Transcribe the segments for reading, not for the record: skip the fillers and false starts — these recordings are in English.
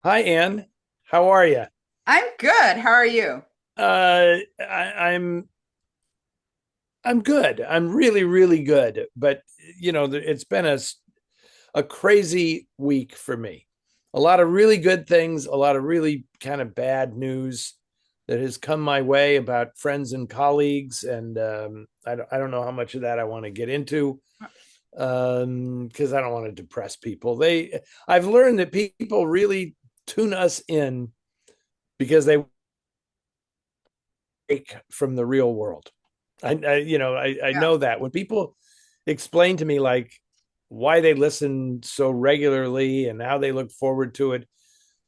Hi, Ann. How are you? I'm good. How are you? I'm good. I'm really, really good. But it's been a crazy week for me. A lot of really good things, a lot of really kind of bad news that has come my way about friends and colleagues, and I don't know how much of that I want to get into because I don't want to depress people. I've learned that people really tune us in because they break from the real world. I Yeah. know that when people explain to me like why they listen so regularly and how they look forward to it,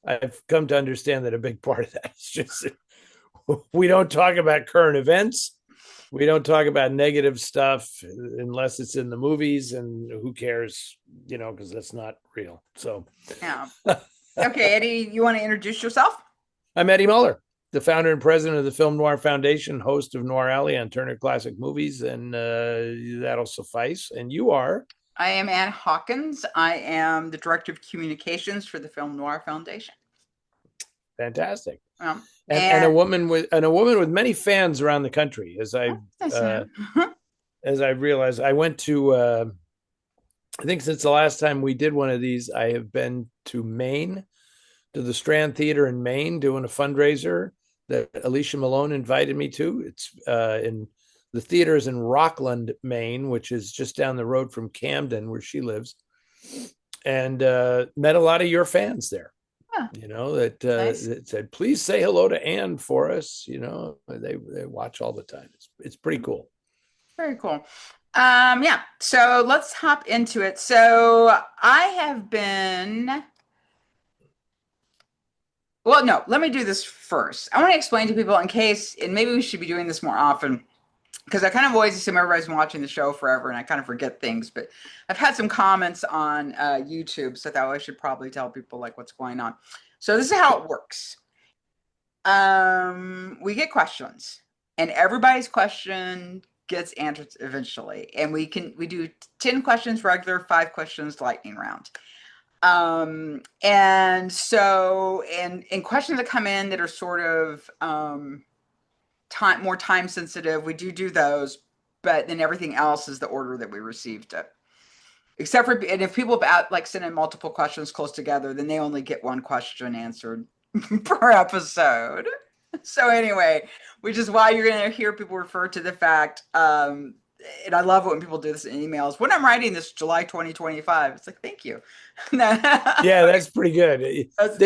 I've come to understand that a big part of that is just we don't talk about current events. We don't talk about negative stuff unless it's in the movies, and who cares, because that's not real. So Yeah. Okay, Eddie, you want to introduce yourself? I'm Eddie Muller, the founder and president of the Film Noir Foundation, host of Noir Alley on Turner Classic Movies, and that'll suffice. And you are I am Ann Hawkins. I am the director of communications for the Film Noir Foundation. fantastic, and And a woman with many fans around the country. that's Uh, new. as I realized, I went to. I think since the last time we did one of these, I have been to Maine, to the Strand Theater in Maine, doing a fundraiser that Alicia Malone invited me to. It's in the theater is in Rockland, Maine, which is just down the road from Camden, where she lives, and met a lot of your fans there. Huh, nice. That said, please say hello to Anne for us. They watch all the time. It's pretty cool. Very cool. Yeah, so let's hop into it. So I have been, well, no, let me do this first. I want to explain to people in case, and maybe we should be doing this more often because I kind of always assume everybody's been watching the show forever and I kind of forget things. But I've had some comments on YouTube, so I thought I should probably tell people like what's going on. So this is how it works. We get questions, and everybody's question gets answered eventually. And we do 10 questions regular, 5 questions lightning round. And questions that come in that are sort of more time sensitive, we do those, but then everything else is the order that we received it. Except for, and if people have like sent in multiple questions close together, then they only get one question answered per episode. So anyway, which is why you're going to hear people refer to the fact, and I love it when people do this in emails. When I'm writing this July 2025, it's like, thank you. Yeah, that's pretty good. They So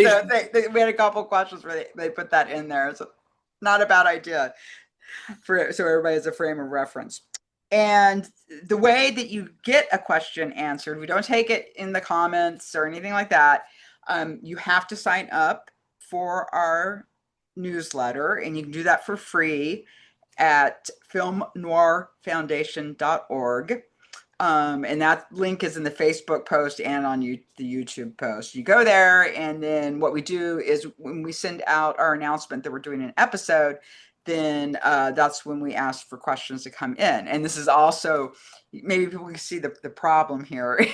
we had a couple questions where they put that in there. So not a bad idea for so everybody has a frame of reference. And the way that you get a question answered, we don't take it in the comments or anything like that. You have to sign up for our newsletter, and you can do that for free at filmnoirfoundation.org. And that link is in the Facebook post and on the YouTube post. You go there, and then what we do is when we send out our announcement that we're doing an episode, then that's when we ask for questions to come in. And this is also, maybe people can see the problem here.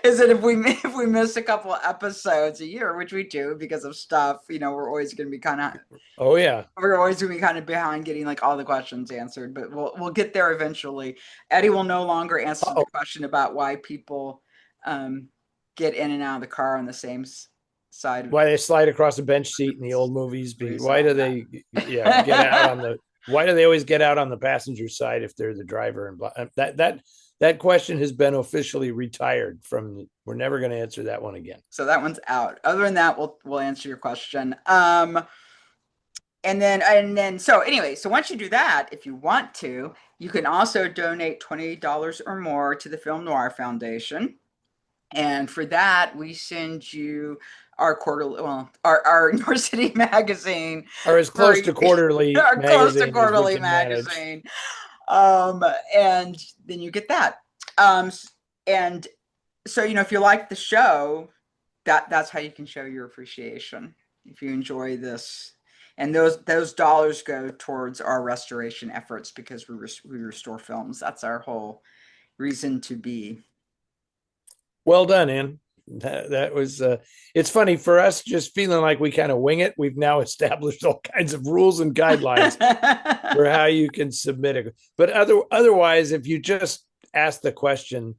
Is that if we miss a couple of episodes a year, which we do because of stuff, we're always going to be kind of Oh yeah. we're always going to be kind of behind getting like all the questions answered, but we'll get there eventually. Eddie will no longer answer the Uh-oh. question about why people um, get in and out of the car on the same side of Why they slide across a bench seat in the old movies? Why do they, yeah, get out on that. the? Why do they always get out on the passenger side if they're the driver? And that question has been officially retired from. We're never going to answer that one again. So that one's out. Other than that, we'll answer your question. And then so anyway, so once you do that, if you want to, you can also donate $20 or more to the Film Noir Foundation. And for that, we send you our quarterly, well, our Noir City magazine Or as for close to quarterly our close to magazine as we quarterly can manage. magazine. And then you get that. Um, and so, if you like the show, that's how you can show your appreciation if you enjoy this. And those dollars go towards our restoration efforts because we restore films. That's our whole reason to be. Well done, Ann. That was it's funny for us just feeling like we kind of wing it. We've now established all kinds of rules and guidelines for how you can submit it. But otherwise, if you just ask the question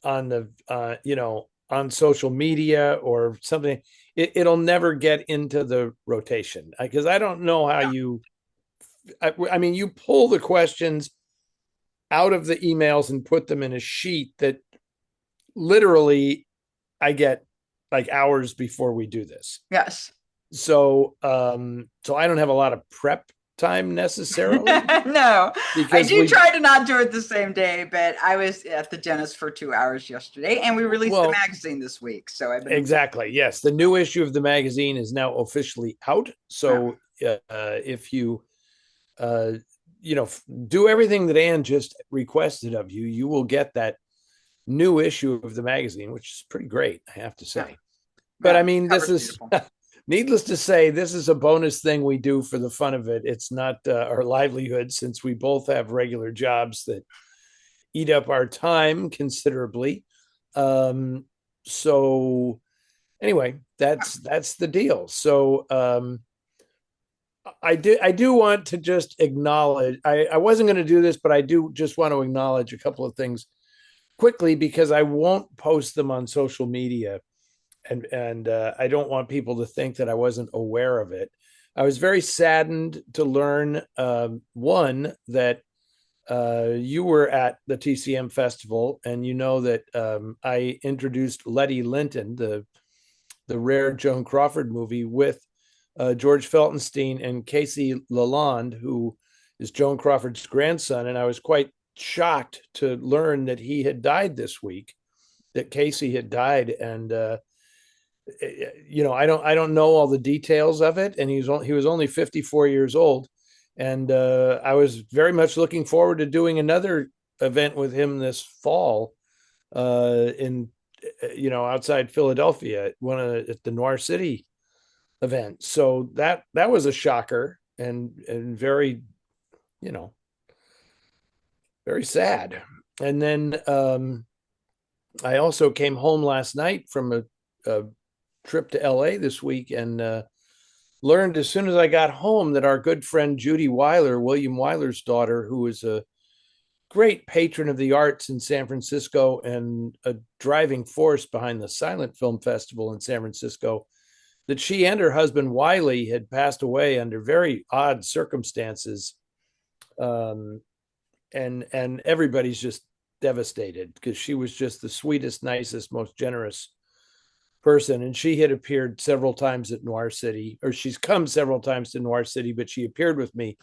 on the on social media or something, it'll never get into the rotation because I don't know how you. I mean, you pull the questions out of the emails and put them in a sheet that literally I get like hours before we do this. Yes. So I don't have a lot of prep time necessarily No, I because do we try to not do it the same day, but I was at the dentist for 2 hours yesterday, and we released the well magazine this week. So I've been exactly, yes, the new issue of the magazine is now officially out. yeah. So if you uh, do everything that Anne just requested of you, you will get that new issue of the magazine, which is pretty great, I have to Yeah. say. But Yeah, I mean, this cover's is beautiful. needless to say, this is a bonus thing we do for the fun of it. It's not our livelihood since we both have regular jobs that eat up our time considerably. Um, so anyway, that's the deal. So I do want to just acknowledge. I wasn't going to do this, but I do just want to acknowledge a couple of things quickly because I won't post them on social media, and I don't want people to think that I wasn't aware of it. I was very saddened to learn one that you were at the TCM festival, and you know that I introduced Letty Linton, the rare Joan Crawford movie, with George Feltenstein and Casey Lalonde, who is Joan Crawford's grandson, and I was quite shocked to learn that he had died this week, that Casey had died, and I don't know all the details of it, and he was only 54 years old, and I was very much looking forward to doing another event with him this fall in outside Philadelphia at the Noir City event. So that was a shocker and very you know very sad. And then I also came home last night from a trip to LA this week and learned as soon as I got home that our good friend Judy Weiler, William Weiler's daughter, who is a great patron of the arts in San Francisco and a driving force behind the Silent Film Festival in San Francisco, that she and her husband Wiley had passed away under very odd circumstances. Um, and everybody's just devastated because she was just the sweetest, nicest, most generous person. And she had appeared several times at Noir City, or she's come several times to Noir City, but she appeared with me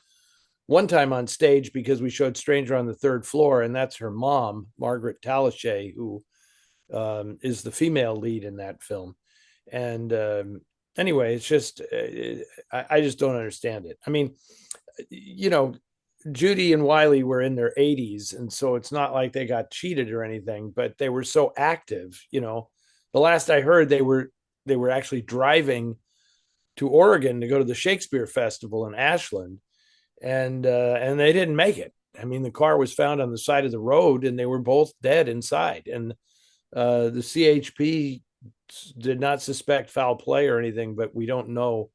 one time on stage because we showed Stranger on the Third Floor, and that's her mom, Margaret Talashay, who is the female lead in that film. And anyway, it's just I just don't understand it. I mean, you know, Judy and Wiley were in their 80s, and so it's not like they got cheated or anything, but they were so active. The last I heard, they were actually driving to Oregon to go to the Shakespeare Festival in Ashland, and they didn't make it. I mean, the car was found on the side of the road, and they were both dead inside. And the CHP did not suspect foul play or anything, but we don't know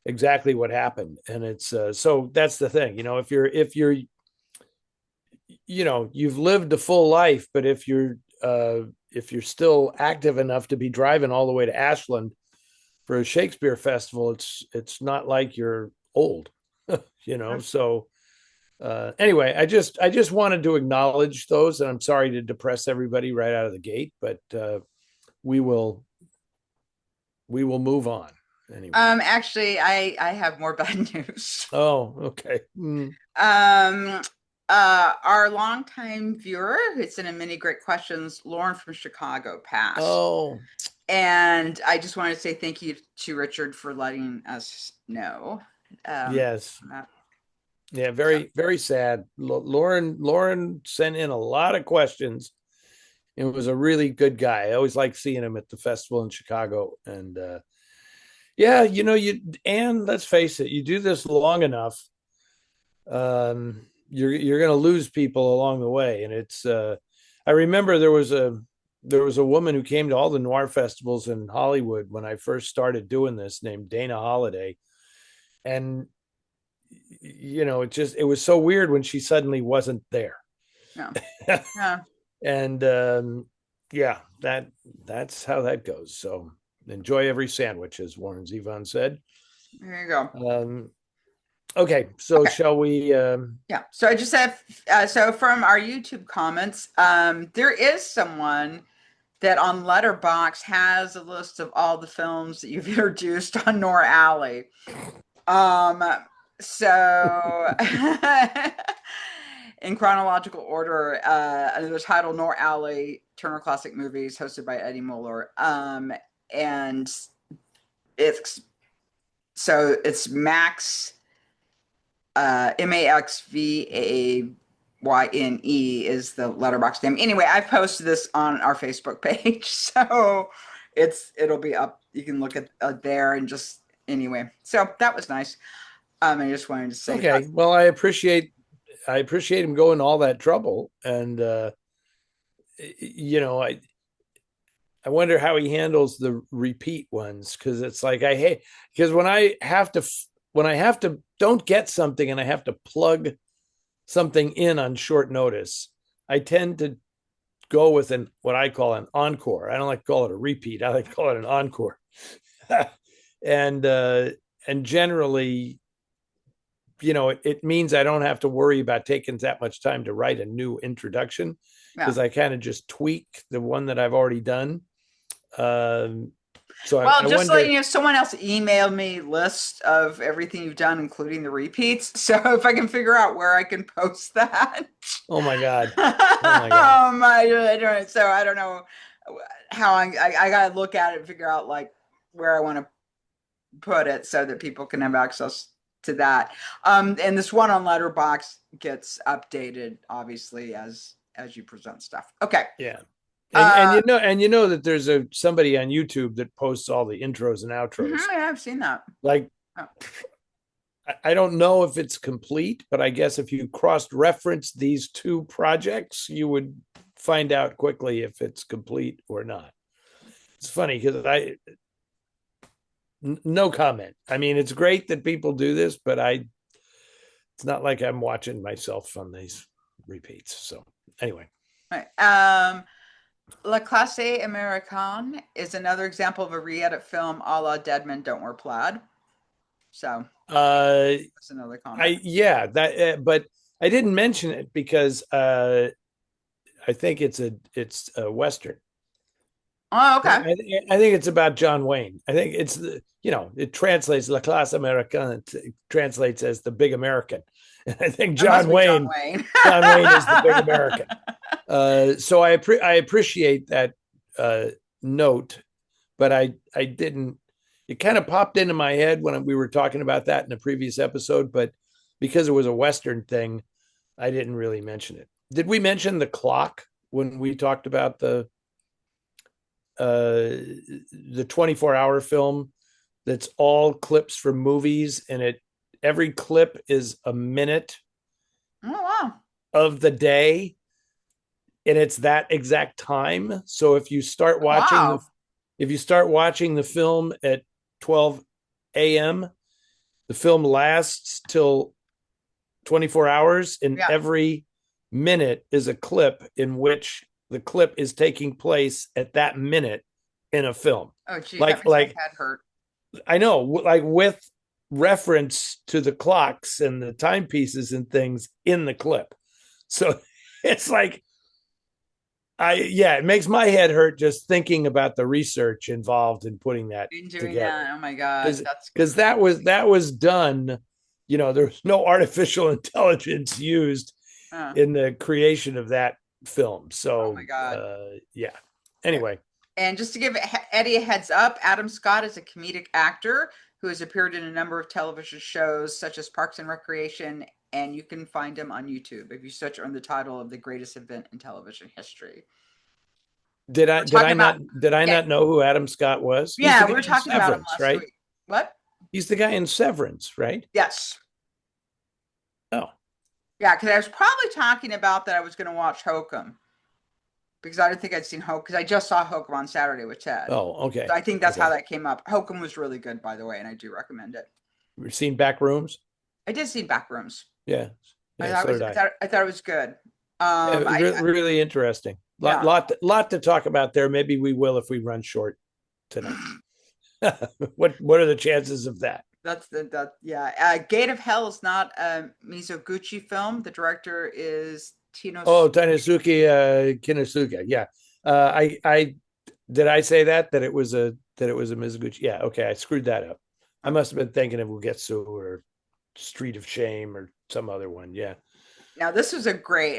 exactly what happened. And it's so that's the thing. You've lived a full life, but if you're still active enough to be driving all the way to Ashland for a Shakespeare festival, it's not like you're old. So anyway, I just wanted to acknowledge those, and I'm sorry to depress everybody right out of the gate, but we will move on anyway. Actually, I have more bad news. Oh, okay. Um, our longtime viewer who sent in many great questions, Lauren from Chicago, passed. Oh, And I just wanted to say thank you to Richard for letting us know. yes. Uh, Yeah, so, very, very sad. Lauren sent in a lot of questions. It was a really good guy. I always like seeing him at the festival in Chicago. And yeah, and let's face it, you do this long enough, you're going to lose people along the way. And it's I remember there was there was a woman who came to all the noir festivals in Hollywood when I first started doing this, named Dana Holiday. And it was so weird when she suddenly wasn't there. Yeah. Yeah. And yeah, that's how that goes. So enjoy every sandwich, as Warren Zevon said. There you go. Okay, so Okay. shall we? Yeah. So I just have so from our YouTube comments, there is someone that on Letterbox has a list of all the films that you've introduced on Noir Alley. So in chronological order, another title, Noir Alley, Turner Classic Movies, hosted by Eddie Muller. And it's Max, MAXVAYNE is the Letterbox name. Anyway, I've posted this on our Facebook page, so it'll be up. You can look at there and just anyway. So that was nice. I just wanted to say. Okay, well, I appreciate him going all that trouble, and I wonder how he handles the repeat ones, because it's like I hate, because when I have to don't get something and I have to plug something in on short notice, I tend to go with what I call an encore. I don't like to call it a repeat. I like to call it an encore. And generally, it means I don't have to worry about taking that much time to write a new introduction, because I kind of just tweak the one that I've already done. So well, I just wonder, like someone else emailed me list of everything you've done, including the repeats. So if I can figure out where I can post that. oh my God. Oh my God. I don't, so I don't know how I got to look at it and figure out like where I want to put it so that people can have access to that. And this one on Letterbox gets updated obviously as you present stuff. Okay. Yeah. And that there's somebody on YouTube that posts all the intros and outros. Yeah, I've seen that. Like, oh. I don't know if it's complete, but I guess if you cross-reference these two projects, you would find out quickly if it's complete or not. It's funny because no comment. I mean, it's great that people do this, but it's not like I'm watching myself on these repeats. So anyway. All right. La Classe Américaine is another example of a re-edit film a la Dead Men Don't Wear Plaid. So that's another comment. But I didn't mention it because I think it's a Western. Oh, okay. I think it's about John Wayne. I think it's it translates La Classe Américaine, translates as the big American. And I think John Wayne is the big American. So I appreciate that note, but I didn't. It kind of popped into my head when we were talking about that in a previous episode, but because it was a Western thing, I didn't really mention it. Did we mention the clock when we talked about the 24-hour film that's all clips from movies, and every clip is a minute of the day, and it's that exact time. So if you start watching the film at 12 a.m., the film lasts till 24 hours, and every minute is a clip in which the clip is taking place at that minute in a film. Oh, gee, like my head hurt. I know, like with reference to the clocks and the timepieces and things in the clip. So it's like, it makes my head hurt just thinking about the research involved in putting that together. That. Oh my God, because that was done. There's no artificial intelligence used in the creation of that film. So, oh my God. Anyway. And just to give Eddie a heads up, Adam Scott is a comedic actor who has appeared in a number of television shows such as Parks and Recreation, and you can find him on YouTube if you search under the title of The Greatest Event in Television History. Did I not know who Adam Scott was? Yeah, we were talking about him last week. What? He's the guy in Severance, right? Yes. Oh. Yeah, because I was probably talking about that I was going to watch Hokum because I didn't think I'd seen Hoke, because I just saw Hokum on Saturday with Ted. Oh, okay. So I think that's Okay. how that came up. Hokum was really good, by the way, and I do recommend it. We've seen Backrooms. I did see Backrooms. Yeah. I Yeah. thought it So was did I. I thought it was good. Yeah, I really interesting. yeah. Lot to talk about there. Maybe we will if we run short tonight. What are the chances of that? That's that yeah. Gate of Hell is not a Mizoguchi film. The director is Oh, Teinosuke Kinugasa. Yeah. I did I say that it was a Mizuguchi? Yeah. Okay. I screwed that up. I must have been thinking of Ugetsu or Street of Shame or some other one. Yeah. Now, this was a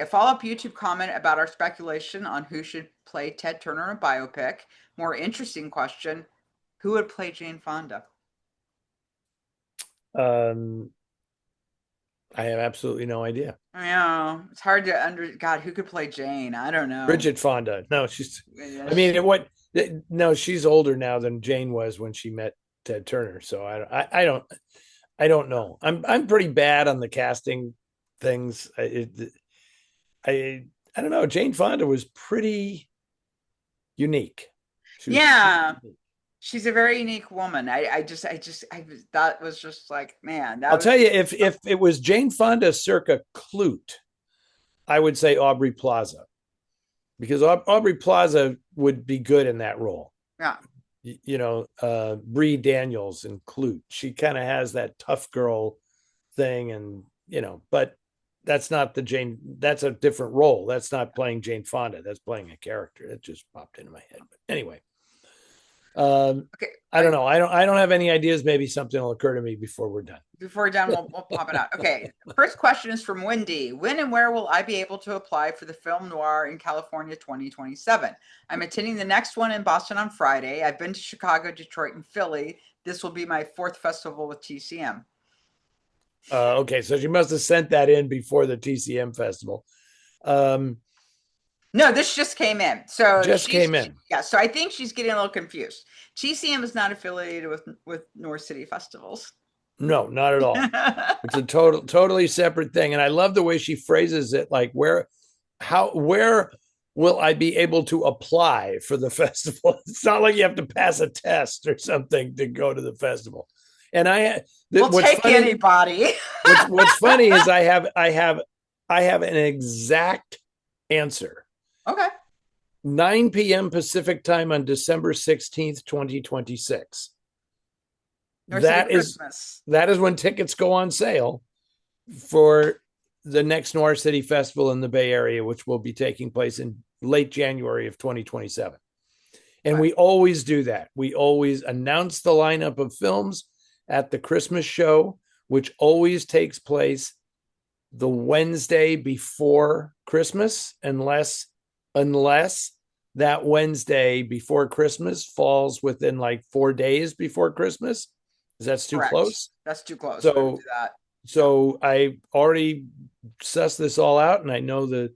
follow-up YouTube comment about our speculation on who should play Ted Turner in a biopic. More interesting question, who would play Jane Fonda? Um, I have absolutely no idea. Yeah, it's hard to God, who could play Jane? I don't know. Bridget Fonda. No, she's. Yeah, I mean, what? No, she's older now than Jane was when she met Ted Turner. So I don't know. I'm pretty bad on the casting things. I I don't know. Jane Fonda was pretty unique. She was pretty yeah, unique. she's a very unique woman. That was just like, man, that I'll was tell you, if it was Jane Fonda circa Clute, I would say Aubrey Plaza, because Aubrey Plaza would be good in that role. yeah. Bree Daniels and Clute. She kind of has that tough girl thing, and but that's not the Jane. That's a different role. That's not playing Jane Fonda. That's playing a character. That just popped into my head. But anyway, Okay, I don't know. I don't have any ideas. Maybe something will occur to me before we're done. before we're done, we'll pop it out. Okay, first question is from Wendy. When and where will I be able to apply for the Film Noir in California 2027? I'm attending the next one in Boston on Friday. I've been to Chicago, Detroit, and Philly. This will be my fourth festival with TCM. Okay, so she must have sent that in before the TCM festival. Um, No, this just came in. So just came in. yeah. So I think she's getting a little confused. TCM is not affiliated with NOIR City festivals. No, not at all. It's a totally separate thing. And I love the way she phrases it, like where will I be able to apply for the festival? It's not like you have to pass a test or something to go to the festival. And we'll take anybody. what's funny is I have an exact answer. Okay. 9 p.m. Pacific time on December 16th, 2026. That is when tickets go on sale for the next Noir City Festival in the Bay Area, which will be taking place in late January of 2027. And right. We always do that. We always announce the lineup of films at the Christmas show, which always takes place the Wednesday before Christmas, unless that Wednesday before Christmas falls within like 4 days before Christmas. That's too Correct. close. That's too close. So I already sussed this all out, and I know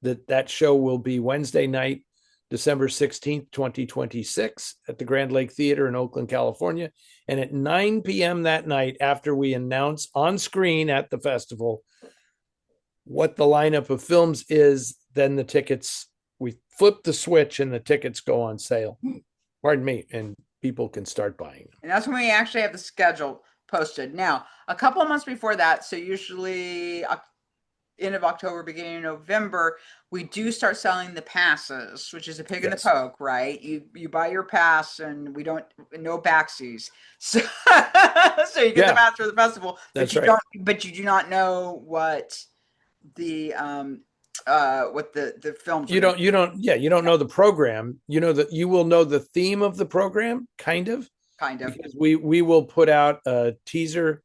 that show will be Wednesday night, December 16th, 2026 at the Grand Lake Theater in Oakland, California. And at 9 p.m. that night, after we announce on screen at the festival what the lineup of films is, then the tickets, we flip the switch and the tickets go on sale. Pardon me. And people can start buying them. And that's when we actually have the schedule posted. Now, a couple of months before that, so usually end of October, beginning of November, we do start selling the passes, which is a pig in the poke, right? You buy your pass, and we don't no backsies, so you get the pass for the festival, but you do not know what the films. You don't know the program. You know that you will know the theme of the program, kind of, because we will put out teaser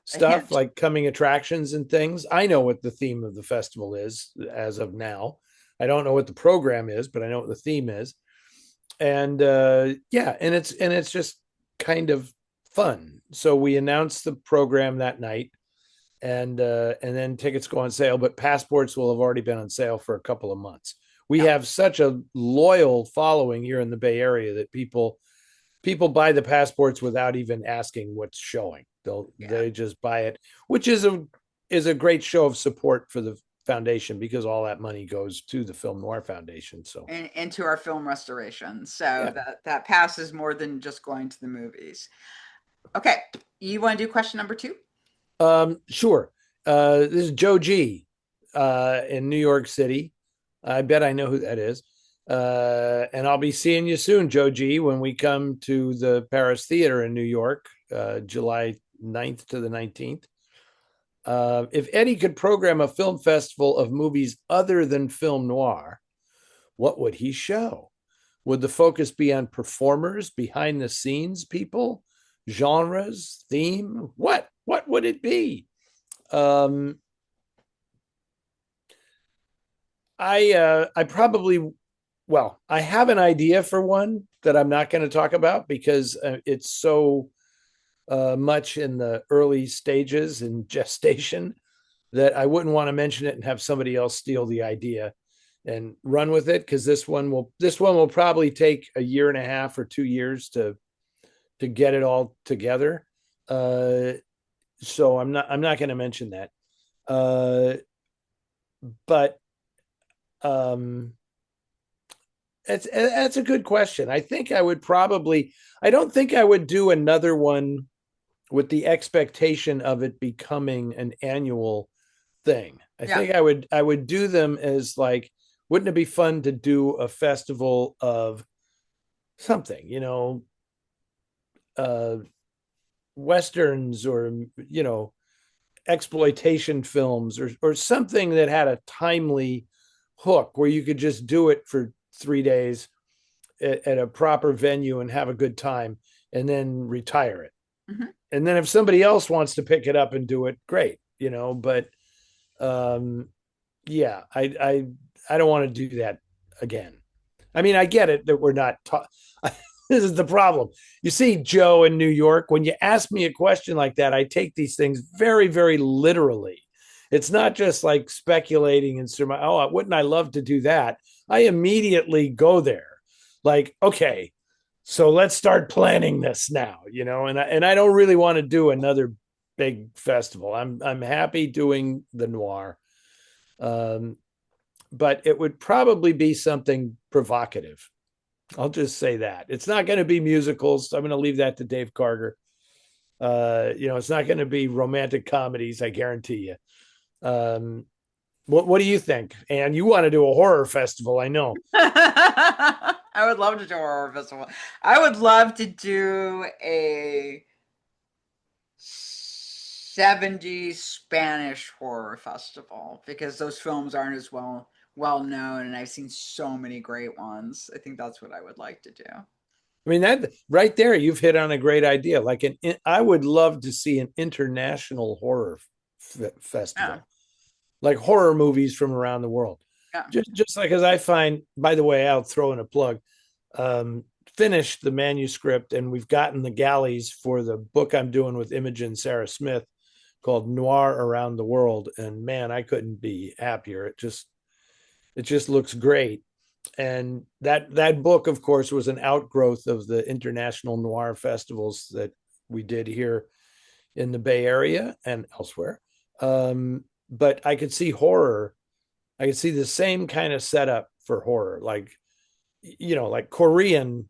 stuff like coming attractions and things. I know what the theme of the festival is as of now. I don't know what the program is, but I know what the theme is. And and it's just kind of fun. So we announced the program that night, and then tickets go on sale, but passports will have already been on sale for a couple of months. We have such a loyal following here in the Bay Area that people buy the passports without even asking what's showing. They just buy it, which is a great show of support for the Foundation, because all that money goes to the Film Noir Foundation. So and into our film restoration. So yeah. that passes more than just going to the movies. Okay, you want to do question number 2? Sure. This is Joe G in New York City. I bet I know who that is. And I'll be seeing you soon, Joe G, when we come to the Paris Theater in New York, July 9th to the 19th. If Eddie could program a film festival of movies other than film noir, what would he show? Would the focus be on performers, behind the scenes people, genres, theme? What would it be? I probably, well, I have an idea for one that I'm not going to talk about because it's so much in the early stages in gestation that I wouldn't want to mention it and have somebody else steal the idea and run with it, because this one will probably take a year and a half or 2 years to get it all together. So I'm not going to mention that. But um, that's a good question. I don't think I would do another one with the expectation of it becoming an annual thing. I Yeah. think I would do them as like, wouldn't it be fun to do a festival of something, uh westerns, or exploitation films, or something that had a timely hook where you could just do it for 3 days at a proper venue and have a good time and then retire it. Mm-hmm. And then if somebody else wants to pick it up and do it, great, but yeah, I don't want to do that again. I mean, I get it that we're not this is the problem. You see, Joe in New York, when you ask me a question like that, I take these things very, very literally. It's not just like speculating and oh, wouldn't I love to do that? I immediately go there. Like, okay, so let's start planning this now, and I don't really want to do another big festival. I'm happy doing the noir. Um, but it would probably be something provocative. I'll just say that. It's not going to be musicals. I'm going to leave that to Dave Karger. It's not going to be romantic comedies, I guarantee you. What do you think? And you want to do a horror festival, I know. I would love to do a horror festival. I would love to do a 70s Spanish horror festival, because those films aren't as well known, and I've seen so many great ones. I think that's what I would like to do. I mean, that right there, you've hit on a great idea. Like I would love to see an international horror festival, Yeah. like horror movies from around the world. Yeah. Just like, as I find, by the way, I'll throw in a plug. Finished the manuscript, and we've gotten the galleys for the book I'm doing with Imogen Sarah Smith called Noir Around the World. And man, I couldn't be happier. It just looks great. And that book, of course, was an outgrowth of the international noir festivals that we did here in the Bay Area and elsewhere. But I could see horror. I could see the same kind of setup for horror, like like Korean.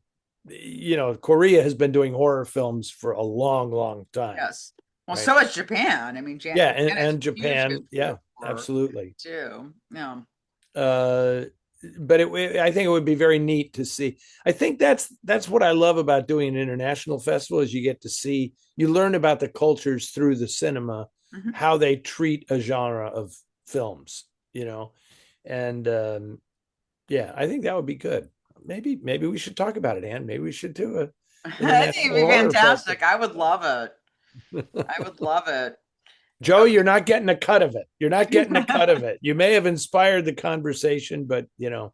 Korea has been doing horror films for a long, long time. Yes. Well, Right? so is Japan. I mean, Yeah, Japan has and huge Japan, history yeah, of horror absolutely. too. Yeah. Uh, but I think it would be very neat to see. I think that's what I love about doing an international festival, is you learn about the cultures through the cinema, Mm-hmm. how they treat a genre of films, and yeah, I think that would be good. Maybe we should talk about it, Anne. Maybe we should do a I think it'd international be horror fantastic. festival. I would love it. I would love it. Joe, Okay. you're not getting a cut of it. You're not getting a cut of it. You may have inspired the conversation, but You're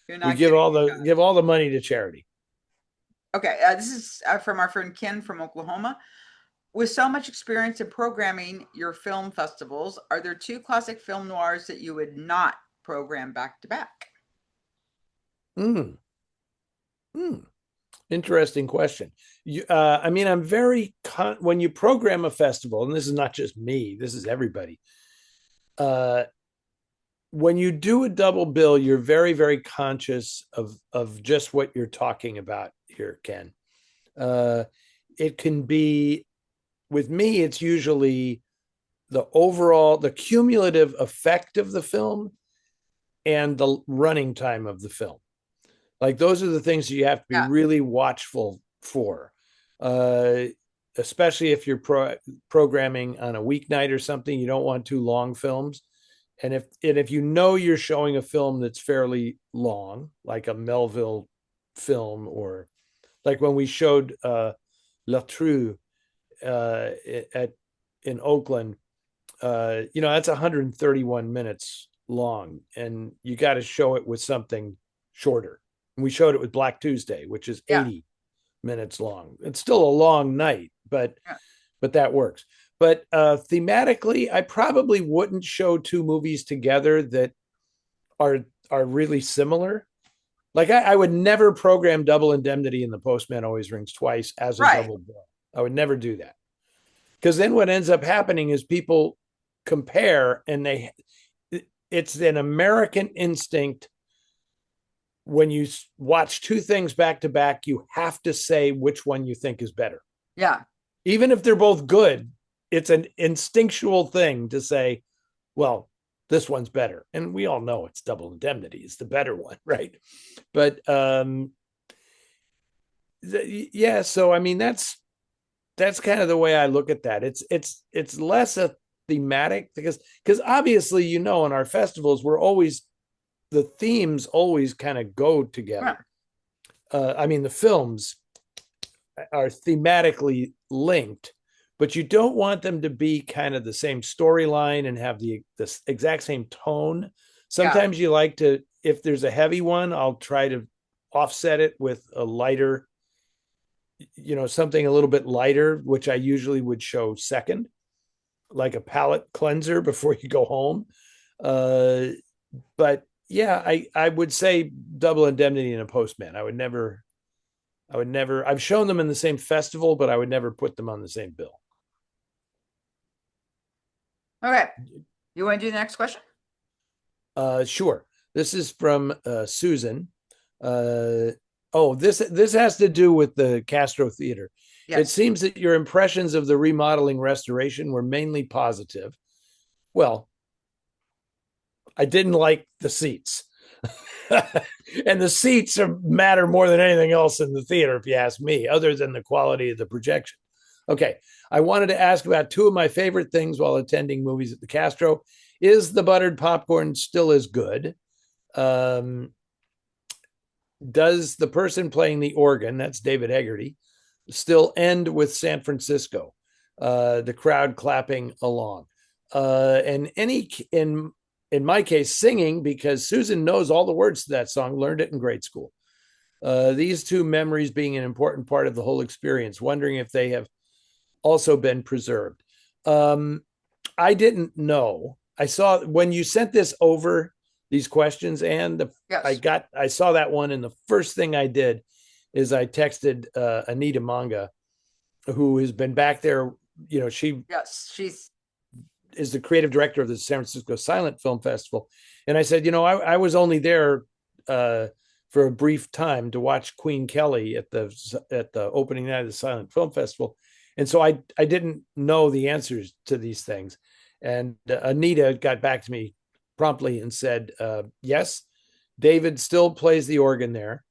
we not getting give all the money to charity. Okay, this is from our friend Ken from Oklahoma. With so much experience in programming your film festivals, are there two classic film noirs that you would not program back to back? Mm, mm. Interesting question. I mean, when you program a festival, and this is not just me, this is everybody. Uh, when you do a double bill, you're very, very conscious of just what you're talking about here, Ken. Uh, it can be, with me, it's usually the overall, the cumulative effect of the film and the running time of the film. Like those are the things you have to be Yeah. really watchful for, uh, especially if you're programming on a weeknight or something. You don't want too long films, and if you know you're showing a film that's fairly long, like a Melville film, or like when we showed La True at in Oakland, that's 131 minutes long, and you got to show it with something shorter. And we showed it with Black Tuesday, which is Yeah. 80 minutes long. It's still a long night, but Yeah. that works. But thematically, I probably wouldn't show two movies together that are are really similar. Like I would never program Double Indemnity and The Postman Always Rings Twice as a Right. double bill. I would never do that, because then what ends up happening is people compare, and it's an American instinct. When you watch two things back to back, you have to say which one you think is better. Yeah. Even if they're both good, it's an instinctual thing to say, well, this one's better. And we all know it's Double Indemnity is the better one, right? But yeah, so I mean that's kind of the way I look at that. It's less a thematic, because obviously, in our festivals, we're always, the themes always kind of go Yeah. together. I mean, the films are thematically linked, but you don't want them to be kind of the same storyline and have the exact same tone. Yeah. Sometimes you like to, if there's a heavy one, I'll try to offset it with a lighter, something a little bit lighter, which I usually would show second, like a palate cleanser before you go home. Uh, but yeah, I would say Double Indemnity and a Postman. I've shown them in the same festival, but I would never put them on the same bill. Okay. You want to do the next question? Sure. This is from Susan. This has to do with the Castro Theater. It Yes. seems that your impressions of the remodeling restoration were mainly positive. Well, I didn't like the seats. And the seats matter more than anything else in the theater, if you ask me, other than the quality of the projection. Okay, I wanted to ask about two of my favorite things while attending movies at the Castro. Is the buttered popcorn still as good? Um, does the person playing the organ, that's David Hegarty, still end with San Francisco? The crowd clapping along. And in my case, singing, because Susan knows all the words to that song, learned it in grade school. These two memories being an important part of the whole experience, wondering if they have also been preserved. I didn't know. I saw when you sent this over, these questions, and Yes. I saw that one, and the first thing I did is I texted Anita Manga, who has been back there. She Yes. She's is the creative director of the San Francisco Silent Film Festival. And I said, I was only there for a brief time to watch Queen Kelly at the opening night of the Silent Film Festival. And so I didn't know the answers to these things. And Anita got back to me promptly and said, yes, David still plays the organ there.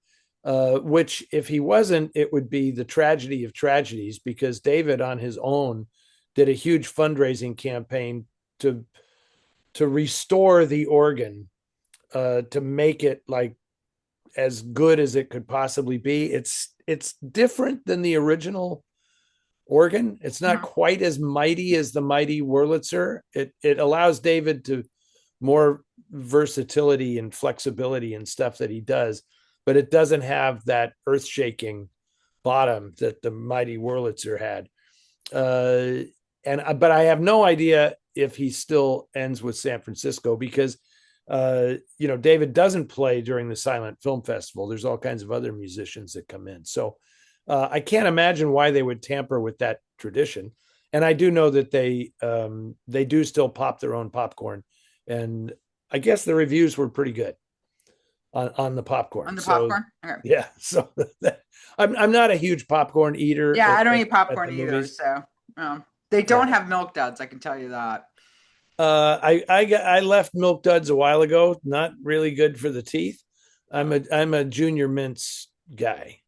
Which, if he wasn't, it would be the tragedy of tragedies, because David on his own did a huge fundraising campaign to restore the organ, to make it like as good as it could possibly be. It's different than the original organ. It's not quite as mighty as the mighty Wurlitzer. It allows David to more versatility and flexibility and stuff that he does, but it doesn't have that earth-shaking bottom that the mighty Wurlitzer had. But I have no idea if he still ends with San Francisco, because David doesn't play during the Silent Film Festival. There's all kinds of other musicians that come in. So I can't imagine why they would tamper with that tradition. And I do know that they do still pop their own popcorn. And I guess the reviews were pretty good on the On popcorn. the So popcorn? Okay. yeah, so I'm not a huge popcorn eater Yeah, I don't eat at popcorn the either, movies. so they don't Yeah. have Milk Duds, I can tell you that. I left Milk Duds a while ago. Not really good for the teeth. I'm a Junior Mints guy.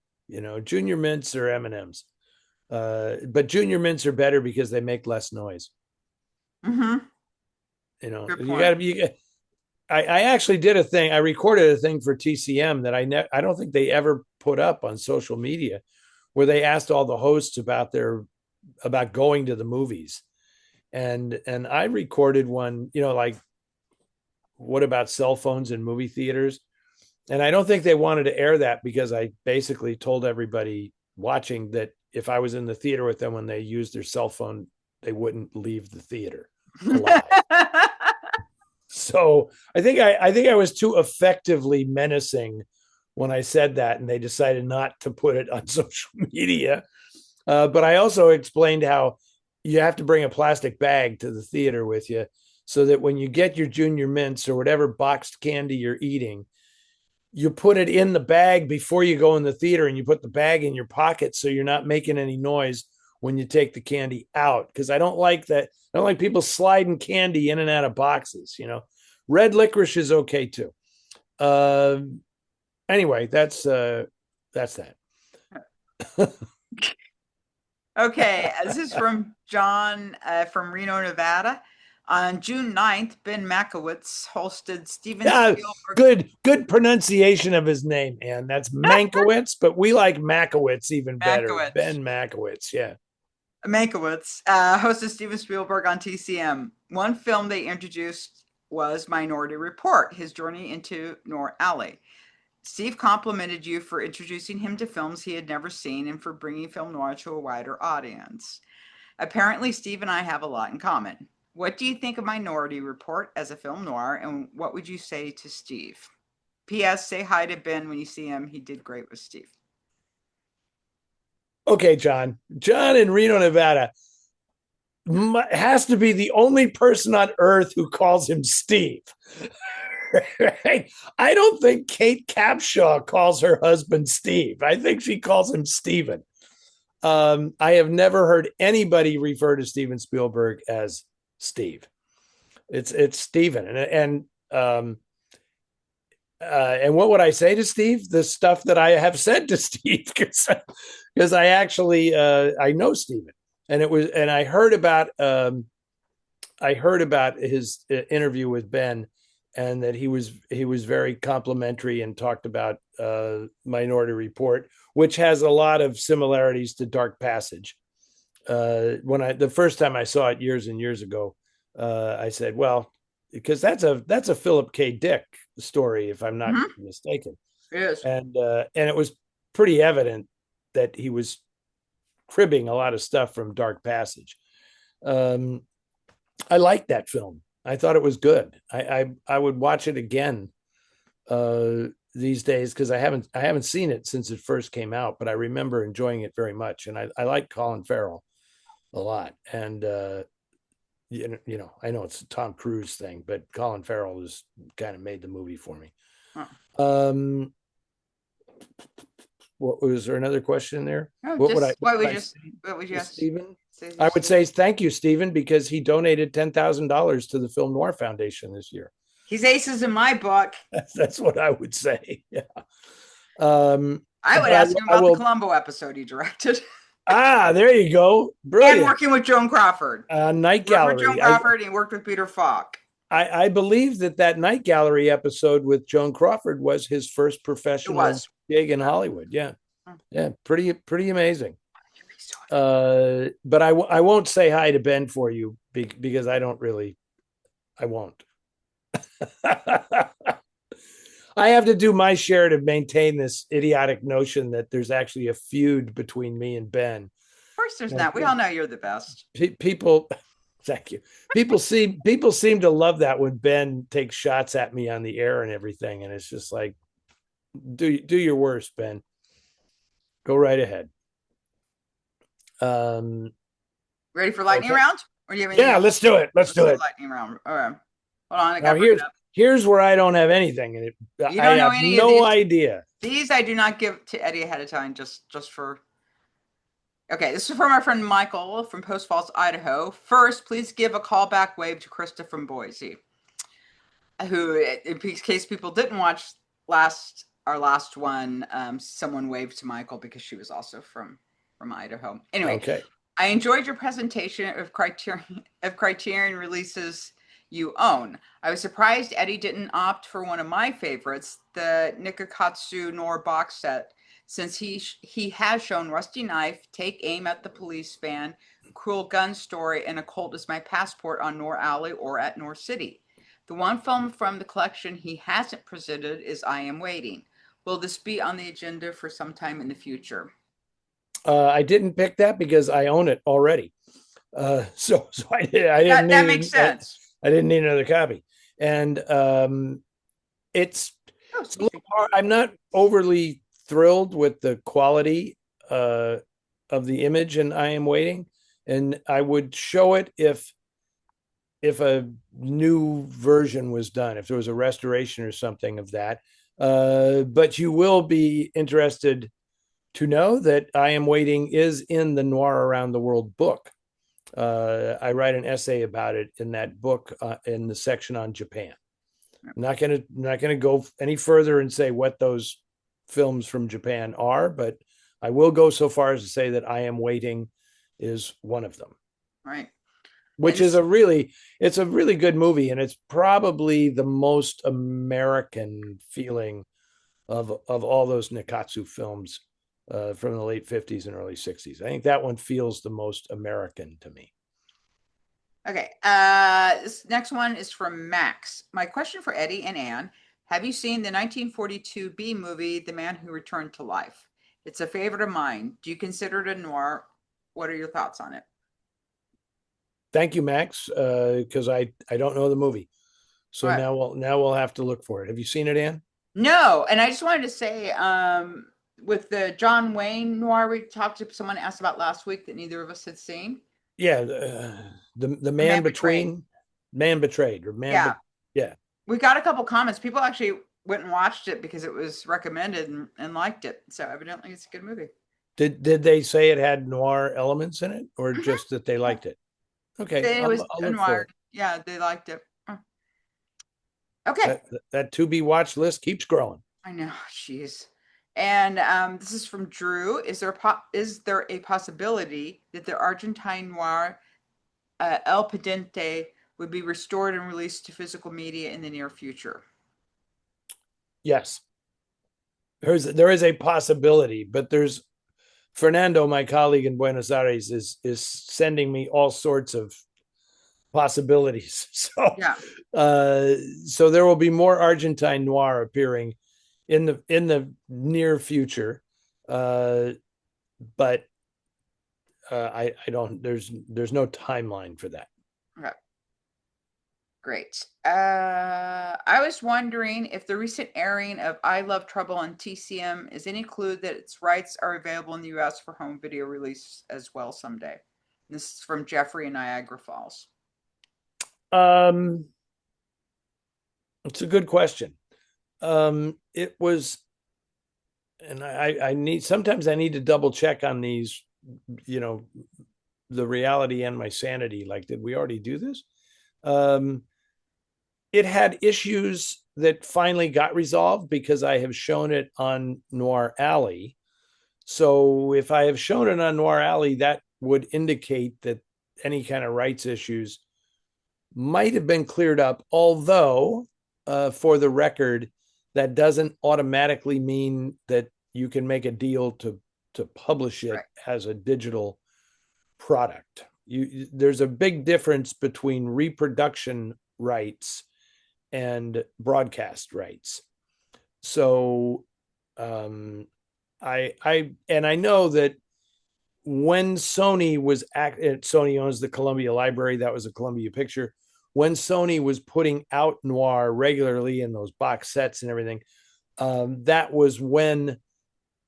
Junior Mints or M&Ms. But Junior Mints are better because they make less noise. Mm-hmm. Good You point. got to be. I actually did a thing. I recorded a thing for TCM that I don't think they ever put up on social media, where they asked all the hosts about going to the movies, and I recorded one. Like, what about cell phones in movie theaters? And I don't think they wanted to air that because I basically told everybody watching that if I was in the theater with them when they used their cell phone, they wouldn't leave the theater alive. So I think I was too effectively menacing when I said that, and they decided not to put it on social media. But I also explained how you have to bring a plastic bag to the theater with you, so that when you get your Junior Mints or whatever boxed candy you're eating, you put it in the bag before you go in the theater, and you put the bag in your pocket so you're not making any noise when you take the candy out. Because I don't like that. I don't like people sliding candy in and out of boxes. Red licorice is okay too. Uh, anyway, that's that. Okay, this is from John from Reno, Nevada. On June 9th, Ben Makowitz hosted Steven Yeah, Spielberg. good pronunciation of his name, man. That's Mankiewicz, but we like Makowitz even better. Makowitz. Ben Makowitz, yeah. Mankiewicz hosted Steven Spielberg on TCM. One film they introduced was Minority Report, his journey into Noir Alley. Steve complimented you for introducing him to films he had never seen and for bringing film noir to a wider audience. Apparently, Steve and I have a lot in common. What do you think of Minority Report as a film noir, and what would you say to Steve? P.S. Say hi to Ben when you see him. He did great with Steve. Okay, John. John in Reno, Nevada has to be the only person on earth who calls him Steve. Right? I don't think Kate Capshaw calls her husband Steve. I think she calls him Steven. I have never heard anybody refer to Steven Spielberg as Steve. It's Steven, and what would I say to Steve? The stuff that I have said to Steve, because I actually I know Steven, and I heard about his interview with Ben, and that he was very complimentary and talked about Minority Report, which has a lot of similarities to Dark Passage. When the first time I saw it years and years ago, I said, well, because that's a Philip K. Dick story, if I'm not Mm-hmm. mistaken, It is. and it was pretty evident that he was cribbing a lot of stuff from Dark Passage. Um, I liked that film. I thought it was good. I would watch it again these days because I haven't seen it since it first came out, but I remember enjoying it very much, and I like Colin Farrell a lot. And I know it's a Tom Cruise thing, but Colin Farrell has kind of made the movie for me. Oh. What was there another question there? No, What would I just what what would we I just say what we to just Stephen? say I to would Steve. say thank you, Stephen, because he donated $10,000 to the Film Noir Foundation this year. He's aces in my book. That's what I would say. Yeah. Um, I would but I, ask him I about the will. Columbo episode he directed. There you go. And Brilliant. working with Joan Crawford. Night He worked with Joan Gallery. Crawford and he worked with Peter Falk. I believe that Night Gallery episode with Joan Crawford was his first It professional was. gig in Hollywood. Yeah. Yeah. Pretty amazing. Oh, But I won't say hi to Ben for you because I won't. I have to do my share to maintain this idiotic notion that there's actually a feud between me and Ben. of course there's And not. We all know you're the best. people, thank you. People seem to love that when Ben takes shots at me on the air and everything, and it's just like, do your worst, Ben. Go right ahead. Ready for lightning Okay. round? Or do you have anything Yeah, else? let's do it. Let's Let's do do it. lightning round. All right. Hold on, I Now gotta bring here's it up. Here's where I don't have anything, and You I don't know have any of no these. idea. These I do not give to Eddie ahead of time, just for. Okay, this is from our friend Michael from Post Falls, Idaho. First, please give a callback wave to Krista from Boise, who, in case people didn't watch our last one, someone waved to Michael because she was also from Idaho. Anyway, Okay. I enjoyed your presentation of Criterion releases you own. I was surprised Eddie didn't opt for one of my favorites, the Nikakatsu Noir box set, since he has shown Rusty Knife, Take Aim at the Police Van, Cruel Gun Story, and A Colt Is My Passport on Noir Alley or at NOIR City. The one film from the collection he hasn't presented is I Am Waiting. Will this be on the agenda for some time in the future? I didn't pick that because I own it already. So I didn't That need makes sense. I didn't need another copy. And it's Oh, it's a excuse little me. hard. I'm not overly thrilled with the quality of the image in I Am Waiting, and I would show it if a new version was done, if there was a restoration or something of that. But you will be interested to know that I Am Waiting is in the Noir Around the World book. I write an essay about it in that book in the section on Japan. I'm not gonna go any further and say what those films from Japan are, but I will go so far as to say that I Am Waiting is one of them. Right. Which And is it's a really good movie, and it's probably the most American feeling of all those Nikatsu films from the late 50s and early 60s. I think that one feels the most American to me. okay, this next one is from Max. My question for Eddie and Anne: have you seen the 1942 B movie, The Man Who Returned to Life? It's a favorite of mine. Do you consider it a noir? What are your thoughts on it? Thank you, Max, because I don't know the movie, so What? now we'll have to look for it. Have you seen it, Anne? No, and I just wanted to say, with the John Wayne noir we talked to, someone asked about last week that neither of us had seen. Yeah, the The Man man Betrayed. between man betrayed or man, Yeah, but yeah. we got a couple comments. People actually went and watched it because it was recommended and liked it. So evidently, it's a good movie. Did they say it had noir elements in it, or Mm-hmm. just that they Yeah. liked it? Okay, It was I'll look for unwired. it. Yeah, they liked it. Okay. That to be watch list keeps growing. I know. Jeez. And this is from Drew. Is there a possibility that the Argentine noir El Pendiente would be restored and released to physical media in the near future? Yes, there is a possibility, but there's Fernando, my colleague in Buenos Aires, is sending me all sorts of possibilities. Yeah. So there will be more Argentine noir appearing in the near future, but I don't. There's no timeline for that. Okay. Great. I was wondering if the recent airing of I Love Trouble on TCM is any clue that its rights are available in the US for home video release as well someday. This is from Jeffrey in Niagara Falls. Um, it's a good question. It was, and I need sometimes I need to double check on these, you know, the reality and my sanity. Like, did we already do this? Um, it had issues that finally got resolved because I have shown it on Noir Alley. So if I have shown it on Noir Alley, that would indicate that any kind of rights issues might have been cleared up. Although, for the record, that doesn't automatically mean that you can make a deal to publish it Right. as a digital product. There's a big difference between reproduction rights and broadcast rights. So I know that when Sony owns the Columbia Library, that was a Columbia picture. When Sony was putting out noir regularly in those box sets and everything, that was when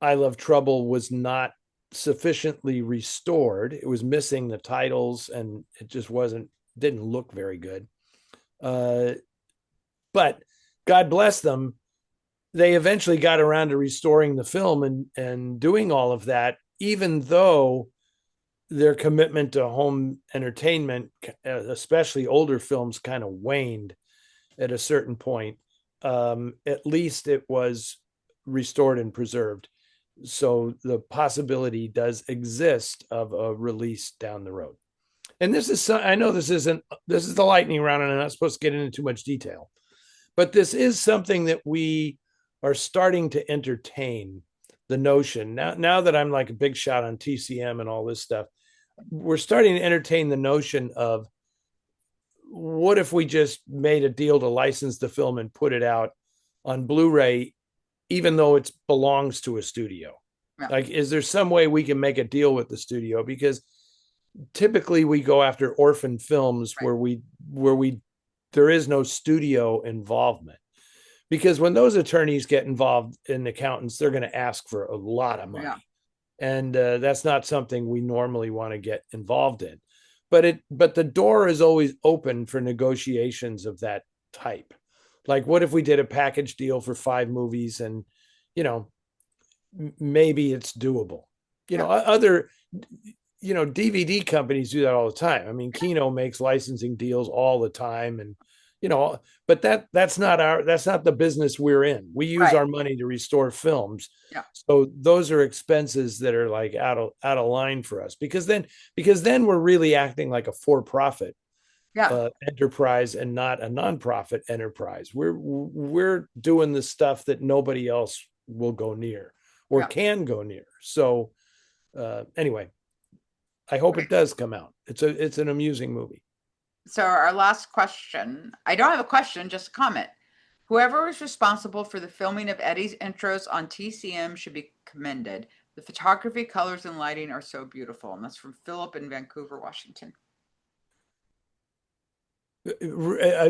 I Love Trouble was not sufficiently restored. It was missing the titles, and it just didn't look very good. But God bless them, they eventually got around to restoring the film and doing all of that, even though their commitment to home entertainment, especially older films, kind of waned at a certain point. At least it was restored and preserved. So the possibility does exist of a release down the road. And this is, I know this isn't, this is the lightning round, and I'm not supposed to get into too much detail, but this is something that we are starting to entertain the notion now that I'm like a big shot on TCM and all this stuff. We're starting to entertain the notion of what if we just made a deal to license the film and put it out on Blu-ray, even though it belongs to a studio? Yeah. Like, is there some way we can make a deal with the studio? Because typically we go after orphan films, right, where there is no studio involvement. Because when those attorneys get involved in accountants, they're going to ask for a lot of money. Yeah. And that's not something we normally want to get involved in. But the door is always open for negotiations of that type. Like, what if we did a package deal for 5 movies and, maybe it's doable. Other, DVD companies do that all the time. I mean, Kino makes licensing deals all the time, and but that's not the business we're in. We use our money to restore films. Yeah. So those are expenses that are like out of line for us, because then we're really acting like a for-profit enterprise and not a nonprofit enterprise. We're doing the stuff that nobody else will go near or can go near. So anyway, I hope it does come out. It's an amusing movie. So our last question, I don't have a question, just a comment. Whoever is responsible for the filming of Eddie's intros on TCM should be commended. The photography, colors, and lighting are so beautiful. And that's from Philip in Vancouver, Washington.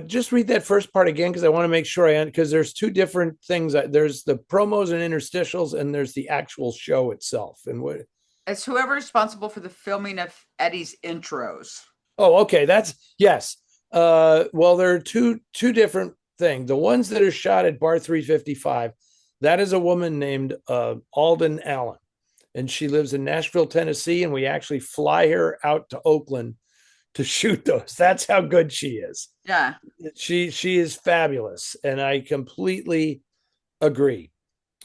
Just read that first part again, because I want to make sure because there's 2 different things. There's the promos and interstitials, and there's the actual show itself. And what? It's whoever is responsible for the filming of Eddie's intros. Oh, okay. That's yes. Well, there are two different things. The ones that are shot at Bar 355, that is a woman named Alden Allen, and she lives in Nashville, Tennessee, and we actually fly her out to Oakland to shoot those. That's how good she is. Yeah. She is fabulous, and I completely agree.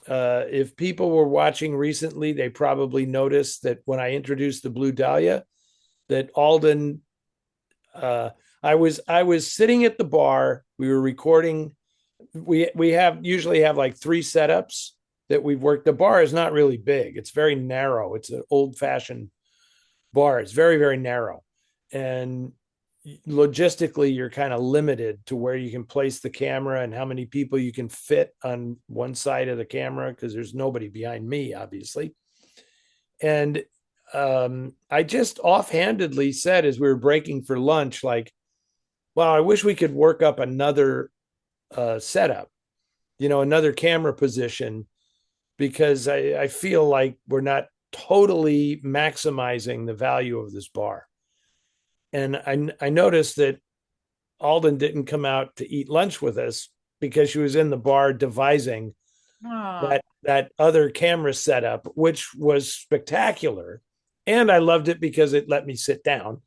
If people were watching recently, they probably noticed that when I introduced the Blue Dahlia, that Alden, I was sitting at the bar. We were recording. We usually have like 3 setups that we've worked. The bar is not really big. It's very narrow. It's an old-fashioned bar. It's very, very narrow. And logistically, you're kind of limited to where you can place the camera and how many people you can fit on one side of the camera, because there's nobody behind me, obviously. And I just offhandedly said, as we were breaking for lunch, like, wow, I wish we could work up another setup, another camera position, because I feel like we're not totally maximizing the value of this bar. And I noticed that Alden didn't come out to eat lunch with us because she was in the bar devising that other camera setup, which was spectacular. And I loved it because it let me sit down.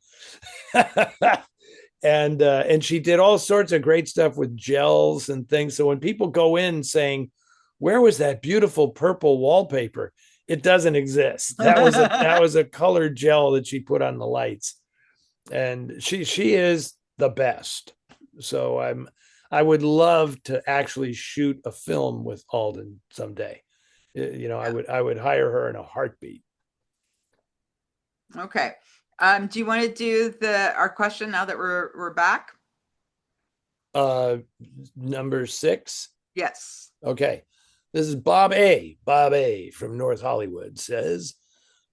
And she did all sorts of great stuff with gels and things. So when people go in saying, "Where was that beautiful purple wallpaper?" It doesn't exist. That was a colored gel that she put on the lights. And she is the best. So I would love to actually shoot a film with Alden someday. I would hire her in a heartbeat. Okay. Do you want to do our question now that we're back? Number 6. Yes. Okay. This is Bob A. Bob A. from North Hollywood says,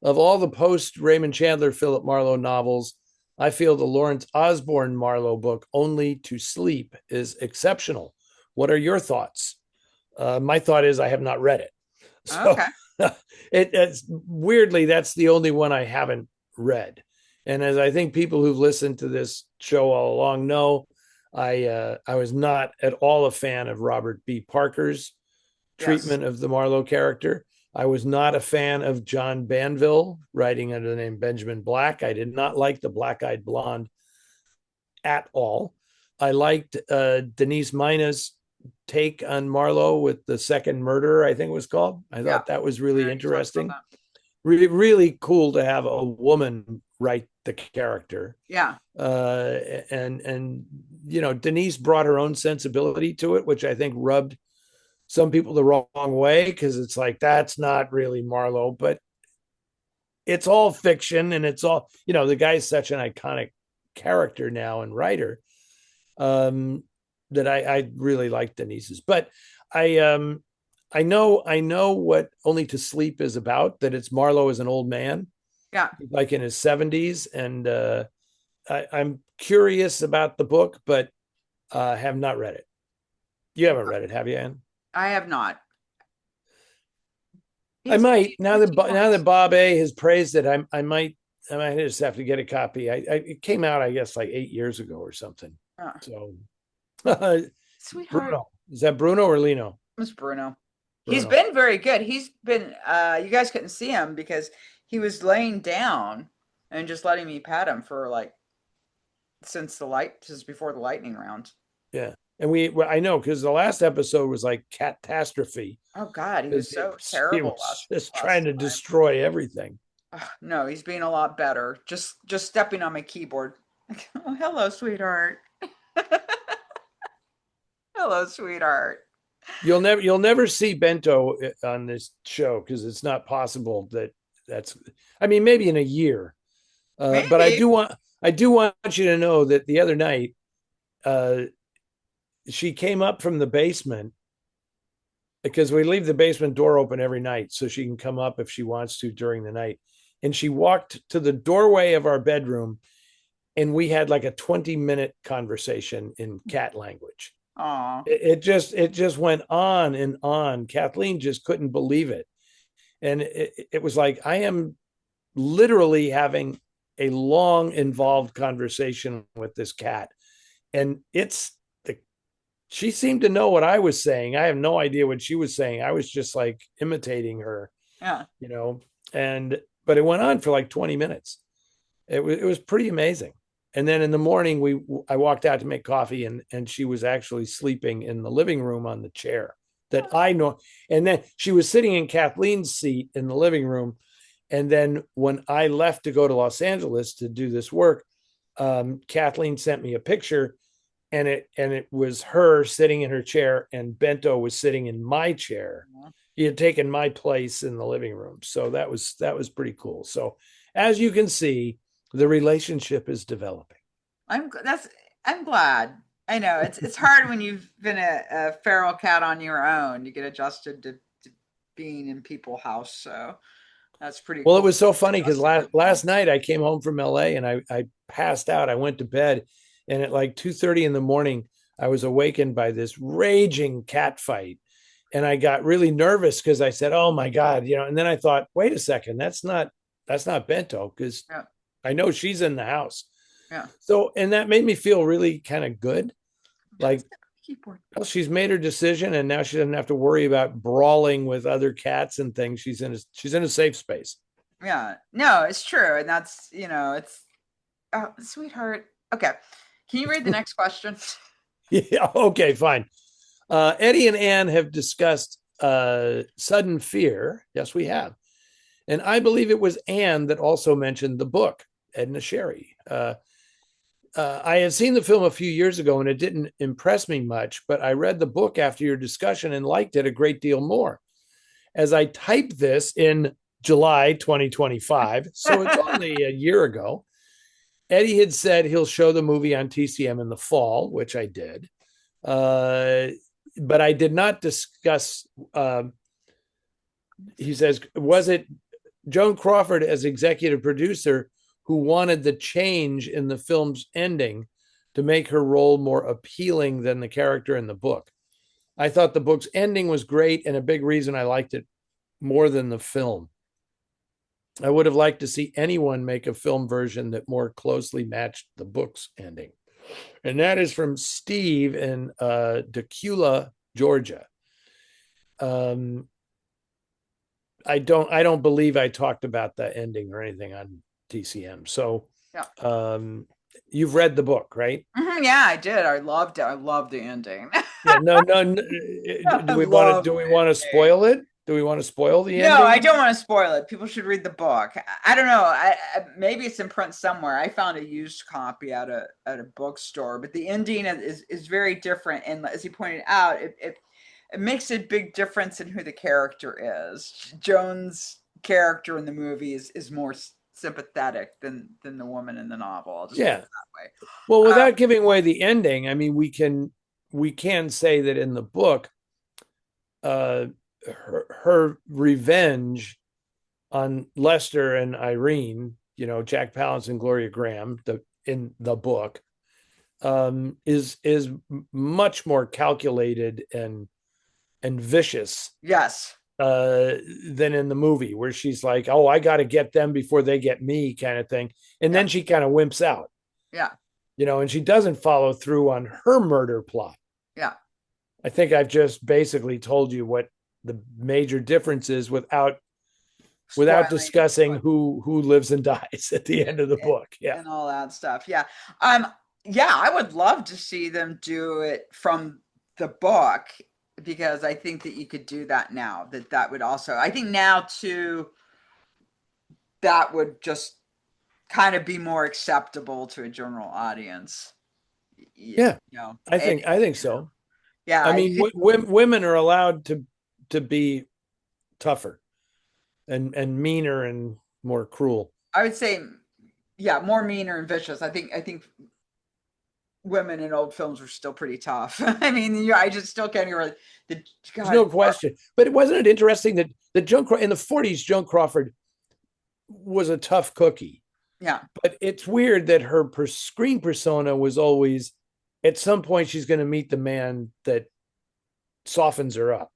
of all the post Raymond Chandler, Philip Marlowe novels, I feel the Lawrence Osborne Marlowe book, Only to Sleep, is exceptional. What are your thoughts? My thought is I have not read it. So, okay. It's weirdly, that's the only one I haven't read. And as I think people who've listened to this show all along know, I was not at all a fan of Robert B. Parker's Yes. treatment of the Marlowe character. I was not a fan of John Banville writing under the name Benjamin Black. I did not like the black-eyed blonde at all. I liked Denise Mina's take on Marlowe with the second murder, I think it was called. I Yeah. thought that was We really already talked about interesting. that. Really cool to have a woman write the character. Yeah. And Denise brought her own sensibility to it, which I think rubbed some people the wrong way, because it's like, that's not really Marlowe, but it's all fiction, and it's all, the guy's such an iconic character now and writer, that I really like Denise's. But I know what Only to Sleep is about, that it's Marlowe as an old man, Yeah. like in his 70s. And I'm curious about the book, but have not read it. You haven't read it, have you, Anne? I have not. I He's might, now that 50 points. Bob A has praised it. I might just have to get a copy. It came out, I guess, like 8 years ago or something. So Sweetheart. Bruno, is that Bruno or Lino? It's Bruno. He's Bruno. been very good. He's been you guys couldn't see him because he was laying down and just letting me pat him for like since before the lightning round. Yeah. And I know, because the last episode was like catastrophe. Oh God, he was so He terrible was just last trying to time. destroy everything. No, he's being a lot better. Just stepping on my keyboard. Oh, hello, sweetheart. Hello, sweetheart. You'll never see Bento on this show, because it's not possible that's, I mean, maybe in a year. But I Maybe. do want you to know that the other night, she came up from the basement, because we leave the basement door open every night so she can come up if she wants to during the night. And she walked to the doorway of our bedroom, and we had like a 20-minute conversation in cat language. Aw. It just went on and on. Kathleen just couldn't believe it. And it was like, I am literally having a long, involved conversation with this cat. And she seemed to know what I was saying. I have no idea what she was saying. I was just like imitating her, Yeah. but it went on for like 20 minutes. It was pretty amazing. And then in the morning, I walked out to make coffee, and she was actually sleeping in the living room on the chair that I know. And then she was sitting in Kathleen's seat in the living room. And then when I left to go to Los Angeles to do this work, Kathleen sent me a picture, and it was her sitting in her chair, and Bento was sitting in my chair. He had taken my place in the living room. So that was pretty cool. So as you can see, the relationship is developing. I'm glad. I know it's hard when you've been a feral cat on your own. You get adjusted to being in people's house. So that's pretty Well, cool. it was so funny because Adjusted. last night I came home from LA, and I passed out. I went to bed, and at like 2:30 in the morning, I was awakened by this raging cat fight. And I got really nervous because I said, "Oh my God," and then I thought, wait a second, that's not Bento, because Yeah. I know she's in the house. Yeah. So, and that made me feel really kind of good. Like, Keyboard. well, she's made her decision, and now she doesn't have to worry about brawling with other cats and things. She's in a safe space. Yeah. No, it's true. And that's, it's oh, sweetheart. Okay. Can you read the next question? Yeah. Okay. Fine. Eddie and Anne have discussed sudden fear. Yes, we have. And I believe it was Anne that also mentioned the book, Edna Sherry. I had seen the film a few years ago, and it didn't impress me much, but I read the book after your discussion and liked it a great deal more. As I typed this in July 2025, so it's only a year ago, Eddie had said he'll show the movie on TCM in the fall, which I did. But I did not discuss, he says, was it Joan Crawford as executive producer who wanted the change in the film's ending to make her role more appealing than the character in the book? I thought the book's ending was great, and a big reason I liked it more than the film. I would have liked to see anyone make a film version that more closely matched the book's ending. And that is from Steve in Decula, Georgia. Um, I don't believe I talked about the ending or anything on TCM. So Yeah. you've read the book, right? Yeah, I did. I loved it. I loved the ending. Yeah, no. I Do loved we the want to ending. spoil it? Do we want to spoil the No, I ending? don't want to spoil it. People should read the book. I don't know. Maybe it's in print somewhere. I found a used copy at a bookstore, but the ending is very different. And as he pointed out, it makes a big difference in who the character is. Joan's character in the movie is more sympathetic than the woman in the novel. I'll just put Yeah. it that way. Well, Uh, without giving away the ending, I mean, we can say that in the book, uh, her revenge on Lester and Irene, Jack Palance and Gloria Graham, in the book, is much more calculated and vicious yes. than in the movie, where she's like, "Oh, I got to get them before they get me," kind of thing, and Yeah. then she kind of wimps out, Yeah. and she doesn't follow through on her murder plot. Yeah. I think I've just basically told you what the major difference is without Spoiling. discussing who lives and dies at the end of the book. Yeah. And all that stuff. Yeah. Um, yeah, I would love to see them do it from the book because I think that you could do that now. That would also, I think now too, that would just kind of be more acceptable to a general audience. Yeah. I And think I think so. I yeah, you mean, could, women are allowed to be tougher and meaner and more cruel. I would say, yeah, more meaner and vicious. I think women in old films were still pretty tough. I mean, I just still can't hear the There's no God. question. But wasn't it interesting that in the 40s, Joan Crawford was a tough cookie. Yeah, But it's weird that her screen persona was always, at some point, she's going to meet the man that softens her up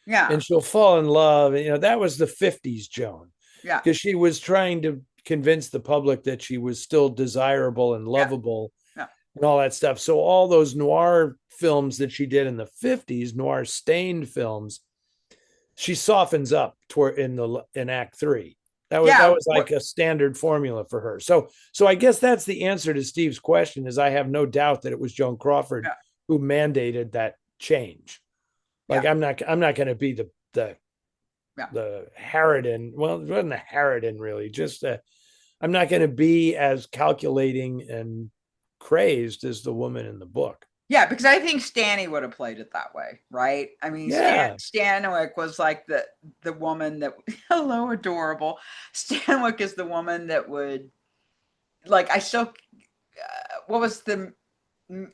yeah, and she'll fall in love. That was the 50s Joan, yeah, because she was trying to convince the public that she was still desirable and yeah, lovable yeah, and all that stuff. So all those noir films that she did in the 50s, noir stained films, she softens up toward in act 3. That yeah. was like a standard formula for her. So I guess that's the answer to Steve's question. Is I have no doubt that it was Joan Crawford Yeah, who mandated that change. Like yeah, I'm not going to be the yeah, the Harridan. Well, it wasn't a Harridan really. Just I'm not going to be as calculating and crazed as the woman in the book. yeah. Because I think Stanny would have played it that way, right? I mean, Yeah, Stanwyck was like the woman that hello, adorable. Stanwyck is the woman that would like. I still. What was the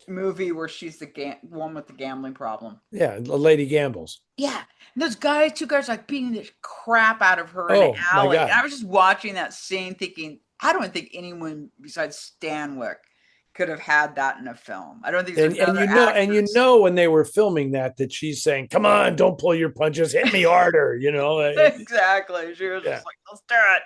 movie where she's the one with the gambling problem? yeah. Lady Gambles. Yeah, and those guys, two guys, like beating the crap out of her in an Oh my alley. And God. I was just watching that scene, thinking, I don't think anyone besides Stanwyck could have had that in a film. I don't think there's And another actress. when they were filming that she's saying, "Come on, don't pull your punches, hit me harder," Exactly. She was Yeah. just like, let's do it.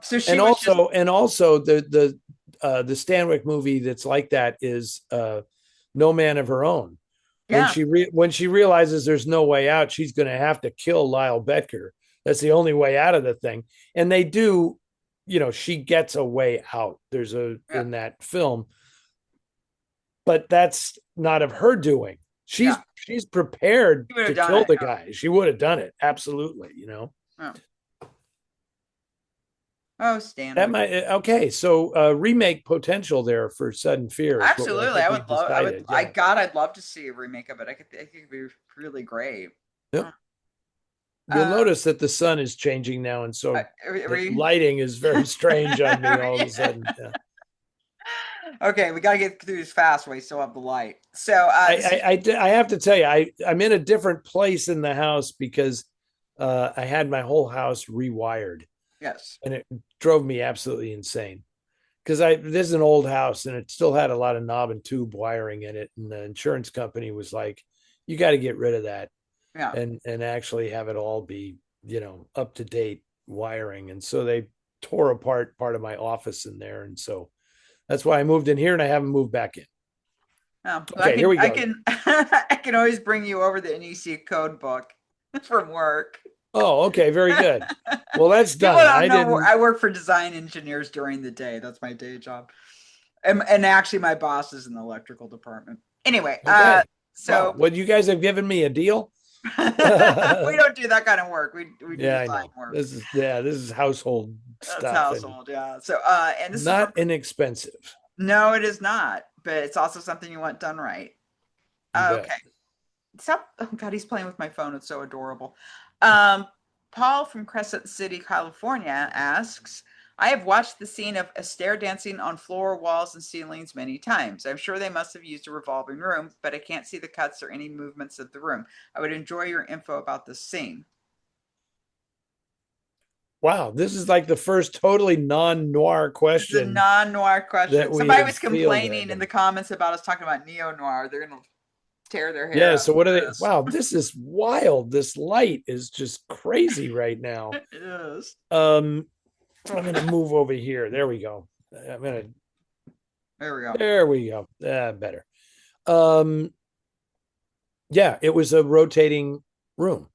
So she And was just, also the Stanwyck movie that's like that is No Man of Her Own. yeah, When she realizes there's no way out, she's going to have to kill Lyle Betker. That's the only way out of the thing. And they do, she gets a way out. There's yeah, in that film, but that's not of her doing. yeah. She's prepared She would have to done kill it. the guy. She would have done it. Absolutely. Yeah. Oh, That Stanwyck. might okay. So remake potential there for Sudden Fear is what I Absolutely. think I we've would love, I would, decided. Yeah. I'd love to see a remake of it. I think it'd be really great. Yep. Huh. You'll Uh, notice that the sun is changing now, and uh, so are the we, lighting is very strange on me all of a yeah. sudden. Yeah. Okay, we got to get through this fast. We still have the light. So, this is, I have to tell you, I'm in a different place in the house because I had my whole house rewired, yes. and it drove me absolutely insane. Because this is an old house and it still had a lot of knob and tube wiring in it, and the insurance company was like, "You got to get rid of that Yeah. and actually have it all be up to date wiring." And so they tore apart part of my office in there, and so That's why I moved in here and I haven't moved back in. Oh, well, Okay, here we I go. can, I can always bring you over the NEC code book from work. Oh, okay, very good. Well, that's People done. don't I know didn't. I work for design engineers during the day. That's my day job. And actually, my boss is in the electrical department. Anyway, Okay. Wow. so What you guys have given me a deal? we Yeah, don't do that kind of work. We do I design know. work. This is household That's stuff and household, yeah. So, and this is from not inexpensive. no, it is not, but it's also something you want done right. You bet. Okay. Stop. Oh God, he's playing with my phone. It's so adorable. Um, Paul from Crescent City, California asks, I have watched the scene of Astaire dancing on floor, walls, and ceilings many times. I'm sure they must have used a revolving room, but I can't see the cuts or any movements of the room. I would enjoy your info about this scene. Wow, this is like the first totally non-noir It's a question non-noir that question. we Somebody have was complaining in fielded. the comments about us talking about neo-noir. They're gonna tear their hair Yeah, out so what are for they? this. Wow, this is wild. This light is just crazy right now. It is. Um, I'm gonna move over here. There we go. I'm gonna There we go. There we go. Better. Um, yeah, it was a rotating room,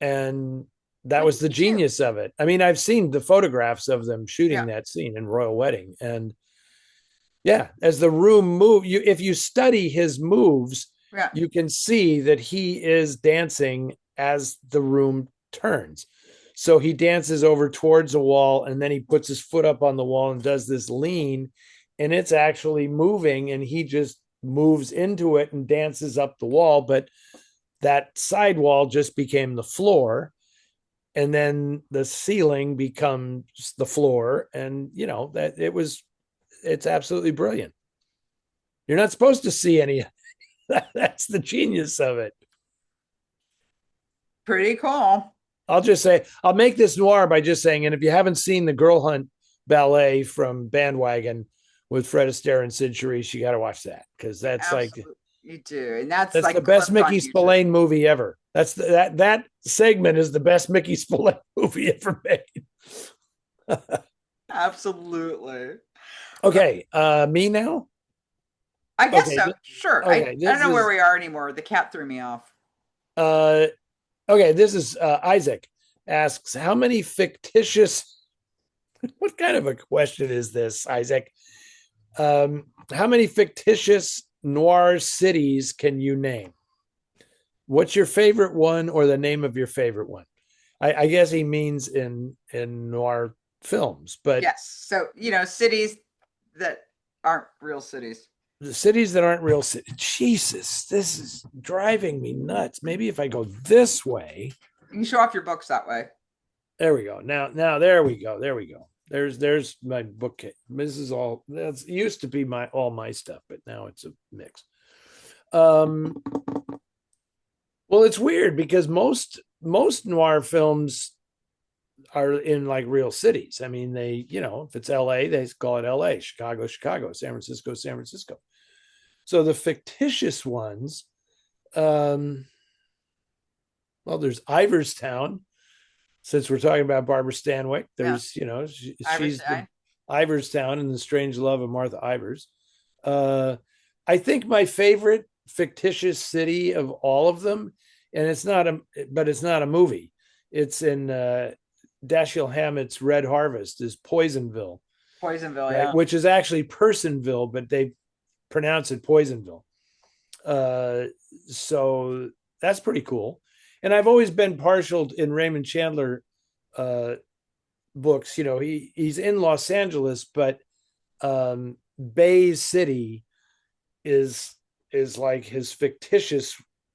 and that What was did the you do? genius of it. I mean, I've seen the photographs of them Yeah, shooting that scene in Royal Wedding, and yeah, as the room move, you if you study his moves, yeah. you can see that he is dancing as the room turns. So he dances over towards a wall and then he puts his foot up on the wall and does this lean, and it's actually moving, and he just moves into it and dances up the wall. But that side wall just became the floor, and then the ceiling becomes the floor. And that it's absolutely brilliant. You're not supposed to see any. That's the genius of it. Pretty cool. I'll just say, I'll make this noir by just saying, and if you haven't seen the Girl Hunt ballet from Bandwagon with Fred Astaire and Sid Charisse, you got to watch that, because Absolutely. You do. And that's that's the like best clipped on Mickey YouTube. Spillane movie ever. That segment is the best Mickey Spillane movie ever made. Absolutely. Okay, me now. I guess Okay, so. Sure. okay. I don't This know where is we are anymore. The cat threw me off. uh okay. This is Isaac asks, how many fictitious. What kind of a question is this, Isaac? How many fictitious noir cities can you name? What's your favorite one, or the name of your favorite one? I guess he means in noir films, but Yes. So, cities that aren't real cities. the cities that aren't real cities. Jesus, this is driving me nuts. Maybe if I go this way. You can show off your books that way. There we go. Now there we go. There we go. There's my bookcase. This is all that's used to be all my stuff, but now it's a mix. Um, well, it's weird because most noir films are in like real cities. I mean, if it's LA, they call it LA, Chicago, Chicago, San Francisco, San Francisco. So the fictitious ones, um, well, there's Iverstown. Since we're talking about Barbara Stanwyck, Yeah. there's she's the Iverson. Iverstown in The Strange Love of Martha Ivers. Uh, I think my favorite fictitious city of all of them, and it's not a movie. It's in Dashiell Hammett's Red Harvest, is Poisonville, Poisonville, right? yeah. Which is actually Personville, but they pronounce it Poisonville. Uh, so that's pretty cool. And I've always been partial in Raymond Chandler uh, books. He's in Los Angeles, but Bay City is like his fictitious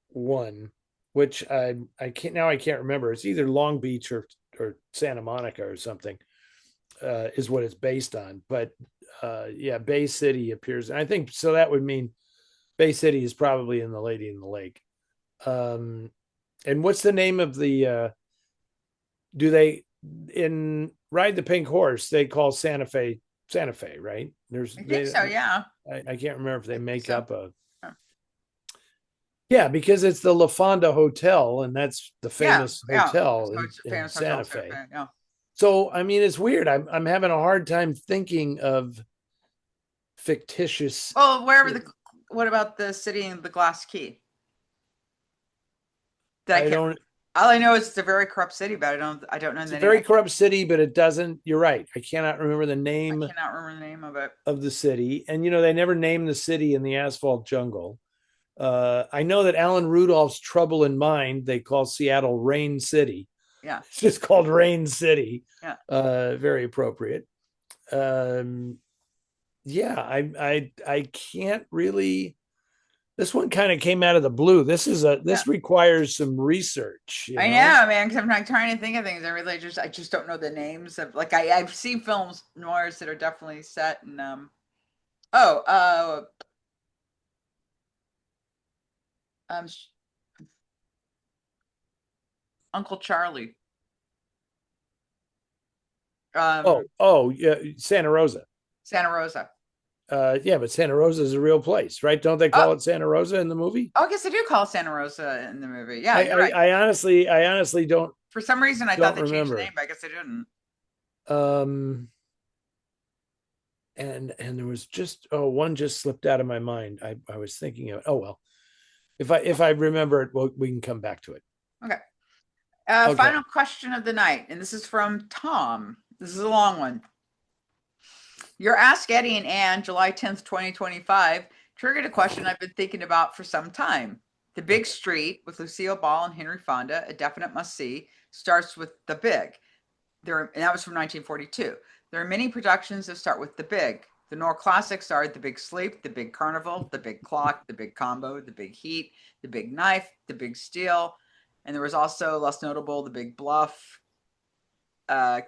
one, which I can't remember. It's either Long Beach or Santa Monica or something, is what it's based on. But yeah, Bay City appears. And I think so. That would mean Bay City is probably in The Lady in the Lake. Um, and what's the name of the? Do they in Ride the Pink Horse? They call Santa Fe, right? I think so, yeah. I can't remember if they I think make so. up a. Yeah. Yeah, because it's the La Fonda Hotel, and that's the Yeah, famous yeah. hotel in Famous hotel Santa too. Fe. Yeah. So I mean, it's weird. I'm having a hard time thinking of fictitious Well, wherever city. what about the city in the Glass Key? That I I can't. don't. All I know is it's a very corrupt city, but I don't know It's the a name. very corrupt city, but it doesn't. You're right. I cannot remember the I name cannot remember the name of it. of the city, and they never named the city in the Asphalt Jungle. I know that Alan Rudolph's Trouble in Mind they call Seattle Rain City. Yeah, It's just called Rain City. yeah, Very appropriate. Um, yeah, I can't really. This one kind of came out of the blue. yeah. This requires some research, I know, man. Because I'm like trying to think of things. I just don't know the names of. Like I've seen films noirs that are definitely set in. Oh, um, Uncle Charlie. Yeah, Santa Rosa. Santa Rosa. Yeah, but Santa Rosa is a real place, right? Don't they Oh, call it Santa Rosa in the movie? oh, I guess they do call Santa Rosa in the movie. Yeah, you're right. I honestly For some reason, I thought don't they changed the name, remember. but I guess they didn't. Um, and there was just one just slipped out of my mind. I was thinking of, oh well, if I remember it, we can come back to it. Okay. Okay. Final question of the night, and this is from Tom. This is a long one. Your Ask Eddie and Ann, July 10th, 2025, triggered a question I've been thinking about for some time. The Big Okay. Street with Lucille Ball and Henry Fonda, a definite must see, starts with The Big. And that was from 1942. There are many productions that start with The Big. The Noir classics are The Big Sleep, The Big Carnival, The Big Clock, The Big Combo, The Big Heat, The Big Knife, The Big Steel, and there was also less notable The Big Bluff,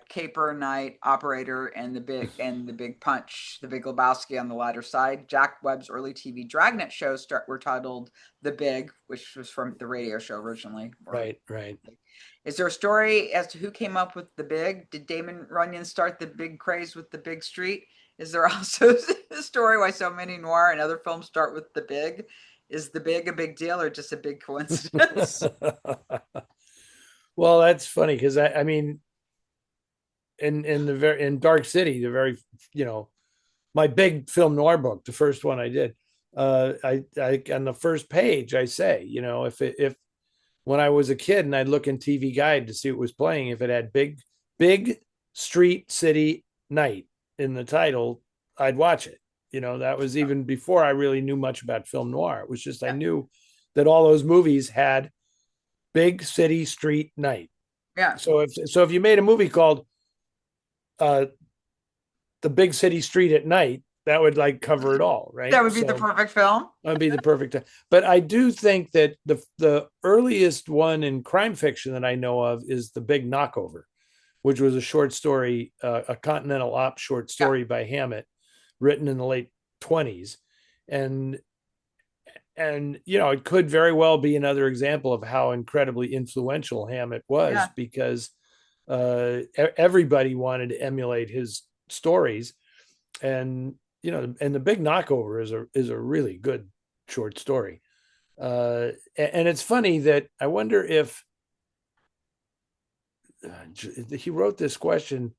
Caper, Night, Operator, and the Big Punch. The Big Lebowski on the latter side. Jack Webb's early TV Dragnet shows were titled The Big, which was from the radio show originally. Right. Right. Is there a story as to who came up with The Big? Did Damon Runyon start the big craze with The Big Street? Is there also a story why so many noir and other films start with The Big? Is The Big a big deal or just a big coincidence? Well, that's funny because I mean, in Dark City, the very my big film noir book, the first one I did, I on the first page I say, if when I was a kid and I'd look in TV Guide to see what was playing, if it had big street city night in the title, I'd watch it. That was even before I really knew much about film noir. It was just I Yeah, knew that all those movies had big city street night. yeah. So if you made a movie called uh, the big city street at night, that would like cover it all, right? That would be the So perfect film. that'd be the perfect time. But I do think that the earliest one in crime fiction that I know of is The Big Knockover, which was a short story, a Continental Op short Yeah, story by Hammett, written in the late 20s. And it could very well be another example of how incredibly influential Hammett was yeah, because everybody wanted to emulate his stories, and and The Big Knockover is a really good short story. And it's funny that I wonder if he wrote this question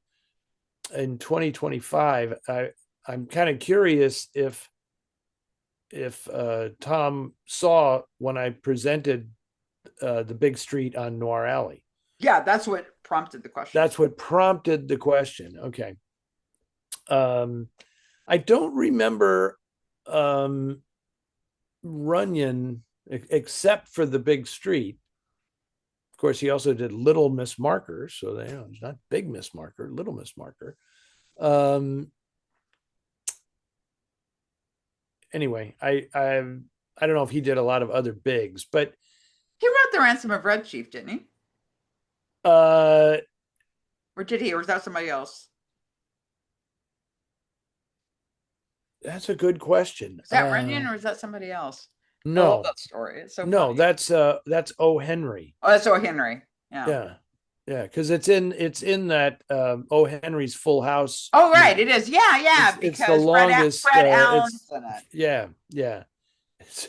in 2025. I'm kind of curious if Tom saw when I presented the Big Street on Noir Alley. yeah. That's what prompted the question. That's what prompted the question. Okay. Um, I don't remember Runyon except for the Big Street. Of course, he also did Little Miss Marker, so it's not Big Miss Marker, Little Miss Marker. Um, anyway, I don't know if he did a lot of other bigs, but He wrote The Ransom of Red Chief, didn't he? uh, Or did he? Or was that somebody else? that's a good question. Is that Runyon or is that somebody else? I love No, that story. It's so no, funny. that's O. Henry. Oh, that's O. Henry. Yeah. Yeah, yeah, because it's in that O. Henry's Full House Oh, right. It movie. is. Yeah, yeah. It's the Because longest. Fred It's Allen's in it. yeah, yeah.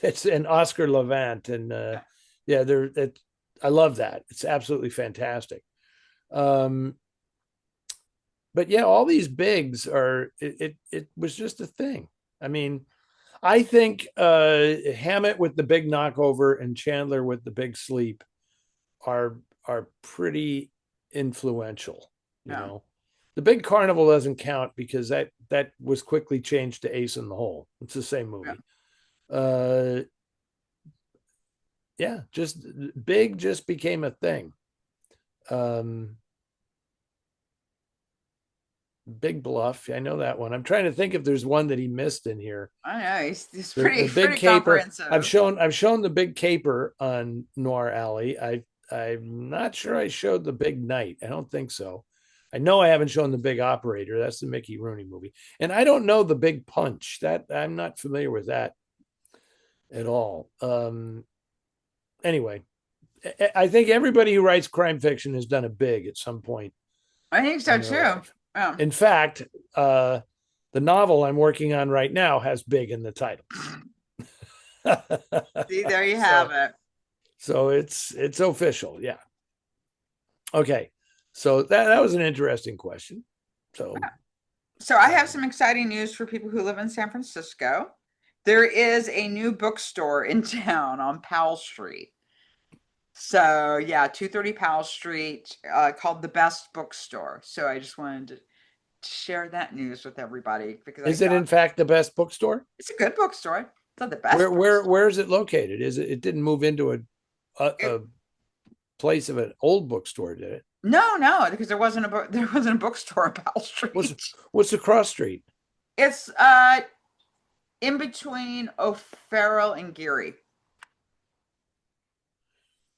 It's an Oscar Levant, and Yeah. yeah, I love that. It's absolutely fantastic. Um, but yeah, all these bigs are. It was just a thing. I mean, I think Hammett with the big knockover and Chandler with the big sleep are pretty influential. You Yeah. know, the big carnival doesn't count because that was quickly changed to Ace in the Hole. It's the same Yeah. movie. Uh, yeah, just big just became a thing. Um, Big Bluff, I know that one. I'm trying to think if there's one that he missed in here. I don't know. He's The pretty Big pretty Caper. comprehensive. I've shown the Big Caper on Noir Alley. I'm not sure I showed the Big Night. I don't think so. I know I haven't shown the Big Operator. That's the Mickey Rooney movie, and I don't know the Big Punch. That I'm not familiar with that at all. Anyway, I think everybody who writes crime fiction has done a big at some point I think so in their too. life. Yeah. In fact, the novel I'm working on right now has big in the title. See, there you have so it. so it's official. Yeah. Okay. So that was an interesting question. So So I have some exciting news for people who live in San Francisco. There is a new bookstore in town on Powell Street. So yeah, 230 Powell Street, called the Best Bookstore. So I just wanted to share that news with everybody because I is it found in fact the best bookstore? it's a good bookstore. It's not the best bookstore. Where is it located? Is it didn't move into a It, place of an old bookstore, did it? no, no, because there wasn't a bookstore on Powell What's Street. what's the cross street? It's in between O'Farrell and Geary.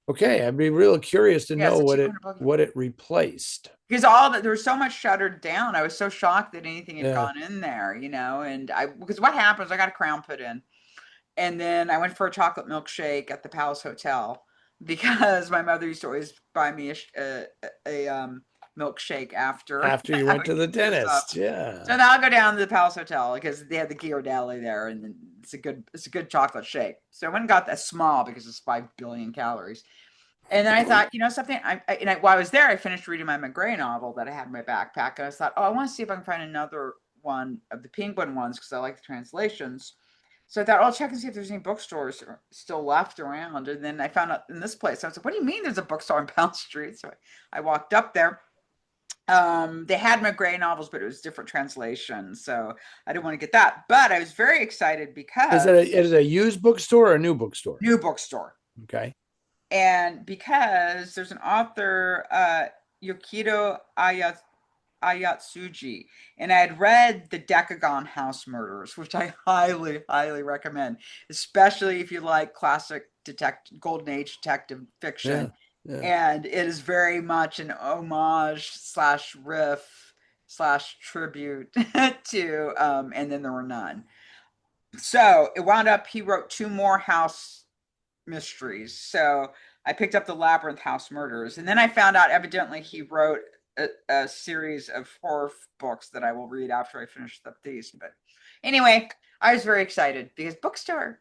Okay, I'd be real curious to Yeah, know it's a 200 book. what it replaced. Because all that there was so much shuttered down. I was so shocked that anything had Yeah. gone in there, and I because what happens, I got a crown put in. And then I went for a chocolate milkshake at the Palace Hotel because my mother used to always buy me a milkshake after After you I went would to the get this up. dentist. So Yeah. now I'll go down to the Palace Hotel because they had the Ghirardelli there, and then it's a good chocolate shake. So I went and got that small because it's 5 billion calories. And then I thought, something. While I was there, I finished reading my McGray novel that I had in my backpack, and I thought, oh, I want to see if I can find another one of the Penguin ones because I like the translations. So I thought, I'll check and see if there's any bookstores still left around. And then I found out in this place. I was like, what do you mean there's a bookstore on Powell Street? So I walked up there. They had McGray novels, but it was different translations. So I didn't want to get that. But I was very excited because Is it a used bookstore or a new bookstore? new bookstore. Okay. And because there's an author, Yukito Ayatsuji, and I had read the Decagon House Murders, which I highly, highly recommend, especially if you like classic Golden Age detective fiction. Yeah. Yeah. And it is very much an homage slash riff slash tribute to And Then There Were None. So it wound up, he wrote two more house mysteries. So I picked up the Labyrinth House Murders, and then I found out evidently he wrote a series of horror books that I will read after I finish up these. But anyway, I was very excited because bookstore.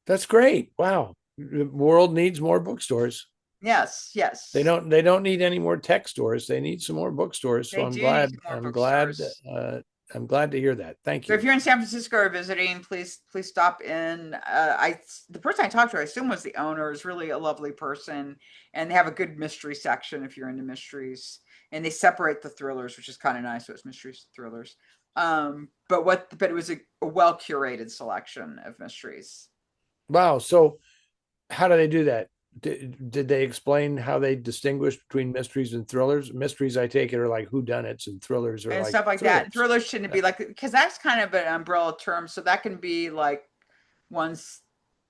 That's great. Wow. The world needs more bookstores. Yes, They yes, don't need any more tech stores. They need some more bookstores. So they do need more I'm glad bookstores. I'm glad to hear that. Thank So if you. you're in San Francisco or visiting, please stop in. The person I talked to, I assume was the owner, is really a lovely person, and they have a good mystery section if you're into mysteries, and they separate the thrillers, which is kind of nice. So it's mysteries, thrillers, but it was a well curated selection of mysteries. Wow. So how do they do that? Did they explain how they distinguish between mysteries and thrillers? Mysteries, I take it, are like whodunits, and thrillers are And like stuff like that. And thrillers. thrillers shouldn't be like, because that's kind of an umbrella term. So that can be like ones,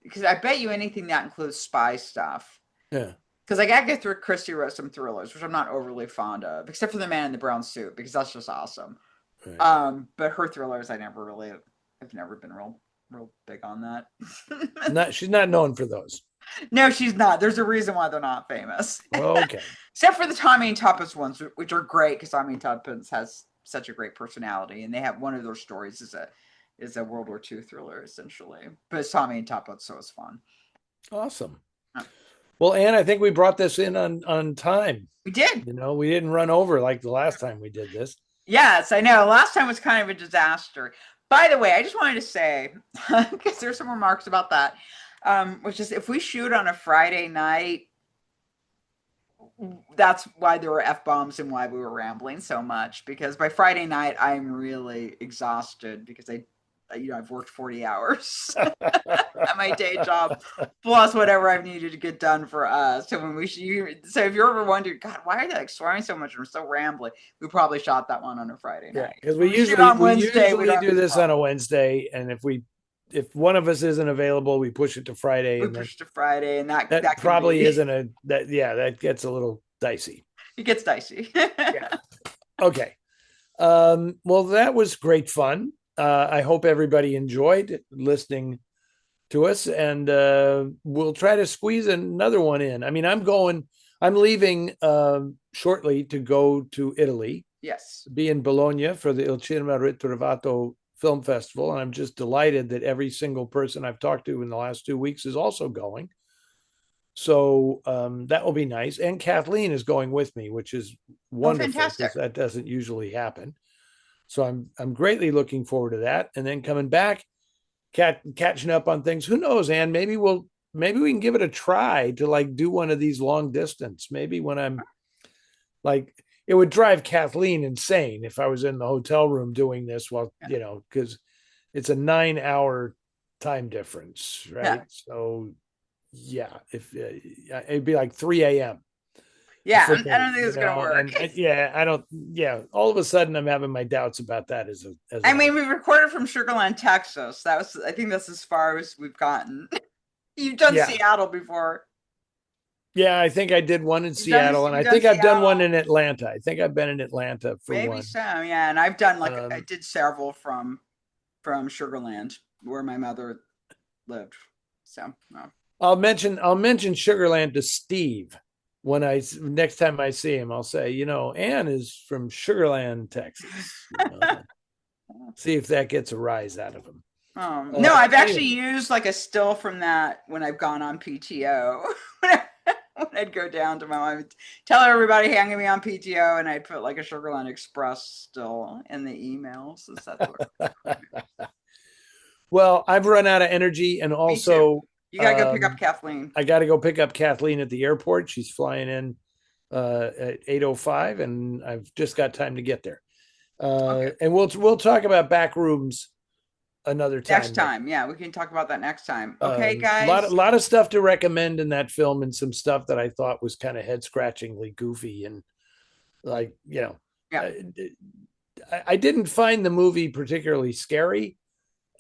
because I bet you anything that includes spy stuff. Yeah. Because like Agatha Christie wrote some thrillers, which I'm not overly fond of, except for The Man in the Brown Suit, because that's just awesome. Right. But her thrillers, I've never been real big on that. She's not known for those. No, she's not. There's a reason why they're not famous. Okay. Except for the Tommy and Tuppence ones, which are great because Tommy and Tuppence has such a great personality, and they have one of their stories is a World War II thriller essentially. But it's Tommy and Tuppence, so it's fun. Awesome. Well, Anne, I think we brought this in on time. We did. We didn't run over like the last time we did this. Yes, I know. Last time was kind of a disaster, By the way, I just wanted to say, because there's some remarks about that, which is if we shoot on a Friday night, that's why there were F-bombs and why we were rambling so much. Because by Friday night, I'm really exhausted because I've worked 40 hours at my day job, plus whatever I've needed to get done for us. So so if you're ever wondering, God, why are they like swearing so much? We're so rambling. We probably shot that one on a Friday Yeah, night. because When we shoot on we Wednesday, we usually don't have do this this on a problem. Wednesday, and if one of us isn't available, we push it to Friday, We and then push to Friday, and that that can probably be isn't a that yeah, that gets a little dicey. it gets dicey. Yeah. Okay. Well, that was great fun. I hope everybody enjoyed listening to us, and we'll try to squeeze another one in. I mean, I'm leaving shortly to go to Italy, Yes. be in Bologna for the Il Cinema Ritrovato Film Festival, and I'm just delighted that every single person I've talked to in the last 2 weeks is also going. So that will be nice. And Kathleen is going with me, which is Oh, wonderful fantastic. because that doesn't usually happen. So I'm greatly looking forward to that. And then coming back, catching up on things. Who knows, Anne? Maybe we can give it a try to like do one of these long distance. Maybe when I'm like, it would drive Kathleen insane if I was in the hotel room doing this while, Yeah. because it's a 9 hour time difference, right? Yeah. So yeah, if it'd be like 3 a.m. Yeah. for I me, don't think it's going to work. and yeah, I don't, yeah, all of a sudden I'm having my doubts about that as I an mean, idea. we recorded from Sugarland, Texas. I think that's as far as we've gotten. You've done Yeah. Seattle before. Yeah, I think I did one in You've done Seattle, and I you've done think I've done one Seattle. in Atlanta. I think I've been in Atlanta for Maybe one. so. Yeah. And I've done I Um, did several from Sugarland where my mother lived. So, no. I'll mention Sugarland to Steve when I next time I see him. I'll say, Ann is from Sugarland, Texas. See if that gets a rise out of him. No, I've actually Anyway, used like a still from that when I've gone on PTO. When I'd go down to my mom, I'd tell everybody, hey, I'm gonna be on PTO, and I'd put like a Sugarland Express still in the emails. Is that what? well, I've run out of energy, and Me too. also You gotta go pick up Kathleen. I got to go pick up Kathleen at the airport. She's flying in at 8:05, and I've just got time to get there. Okay. And we'll talk about Backrooms another Next time. time. Yeah, we can talk about that next time. Okay, guys. Lot of stuff to recommend in that film, and some stuff that I thought was kind of head scratchingly goofy, and like Yeah. I didn't find the movie particularly scary.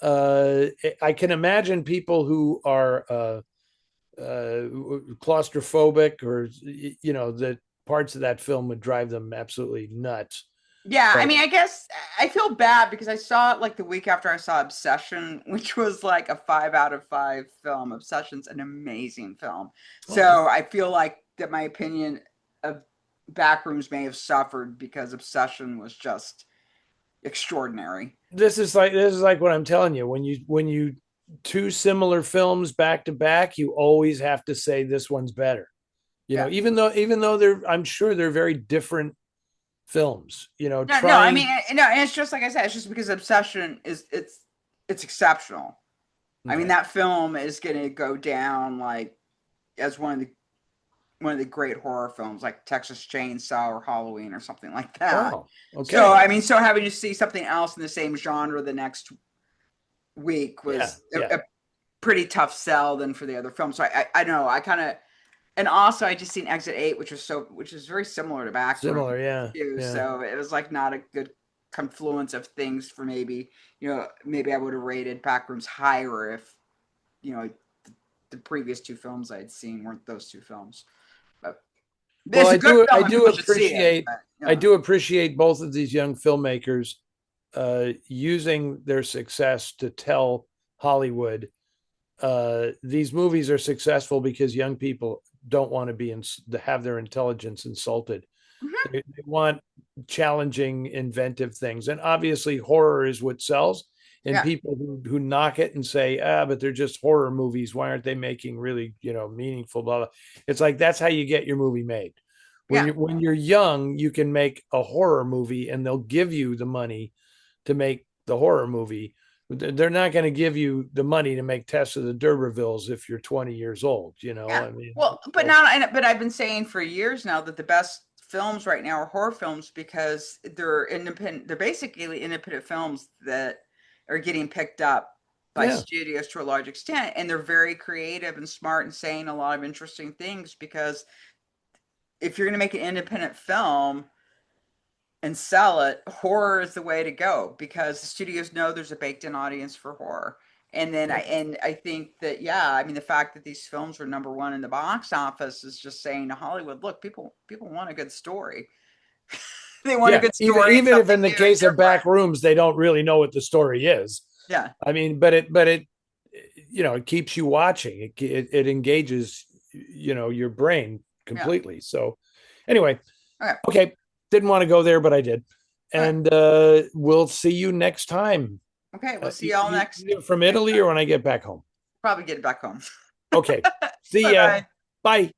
I can imagine people who are claustrophobic, or the parts of that film would drive them absolutely nuts. Yeah, I But mean, I guess I feel bad because I saw it like the week after I saw Obsession, which was like a 5 out of 5 film. Obsession's an amazing film. oh, So I feel like that my opinion of Backrooms may have suffered because Obsession was just extraordinary. this is like what I'm telling you. When you two similar films back to back, you always have to say this one's better. Yeah. Even though I'm sure they're very different films. No, no, I Trying. mean, no, and it's just like I said, it's just because Obsession it's exceptional. I mean, Okay. that film is going to go down like as one of the great horror films, like Texas Chainsaw or Halloween or something like that. Oh, So, okay. I mean, so having to see something else in the same genre the next week Yeah, was yeah. a pretty tough sell than for the other films. So I know I kind of, and also I just seen Exit 8, which is very similar to Backroom Similar, yeah, too. yeah. So it was like not a good confluence of things for maybe I would have rated Backrooms higher if you know the previous 2 films I'd seen weren't those 2 films. But Well, it's a good I film and do people should see it. appreciate But, I do appreciate both of these young filmmakers using their success to tell Hollywood these movies are successful because young people don't want to have their intelligence insulted. Mhm. They want challenging, inventive things, and obviously, horror is what sells. And Yeah, people who knock it and say, but they're just horror movies. Why aren't they making really, meaningful? Blah, blah. It's like that's how you get your movie made. yeah, When you're young, you can make a horror movie, and they'll give you the money to make the horror movie. They're not going to give you the money to make Tess of the D'Urbervilles if you're 20 years old, you know. Yeah. I mean, Well, but so, now, but I've been saying for years now that the best films right now are horror films because they're independent. They're basically independent films that are getting picked up by yeah, studios to a large extent, and they're very creative and smart and saying a lot of interesting things. Because if you're going to make an independent film and sell it, horror is the way to go because the studios know there's a baked-in audience for horror. And then yeah, I think that yeah, I mean the fact that these films were number one in the box office is just saying to Hollywood, look, people want a good story. They want a yeah. good Even story and even if something in the new and case of different. Backrooms, they don't really know what the story is. Yeah, I mean, but it, you know, it keeps you watching. It engages, you know, your brain yeah. completely. So, anyway, Okay, okay, didn't want to go there, but I did. okay, And we'll see you next time, okay. We'll see y'all either from next Italy time. or when I get back home. Probably get back home. Okay, see Bye ya. bye. Bye.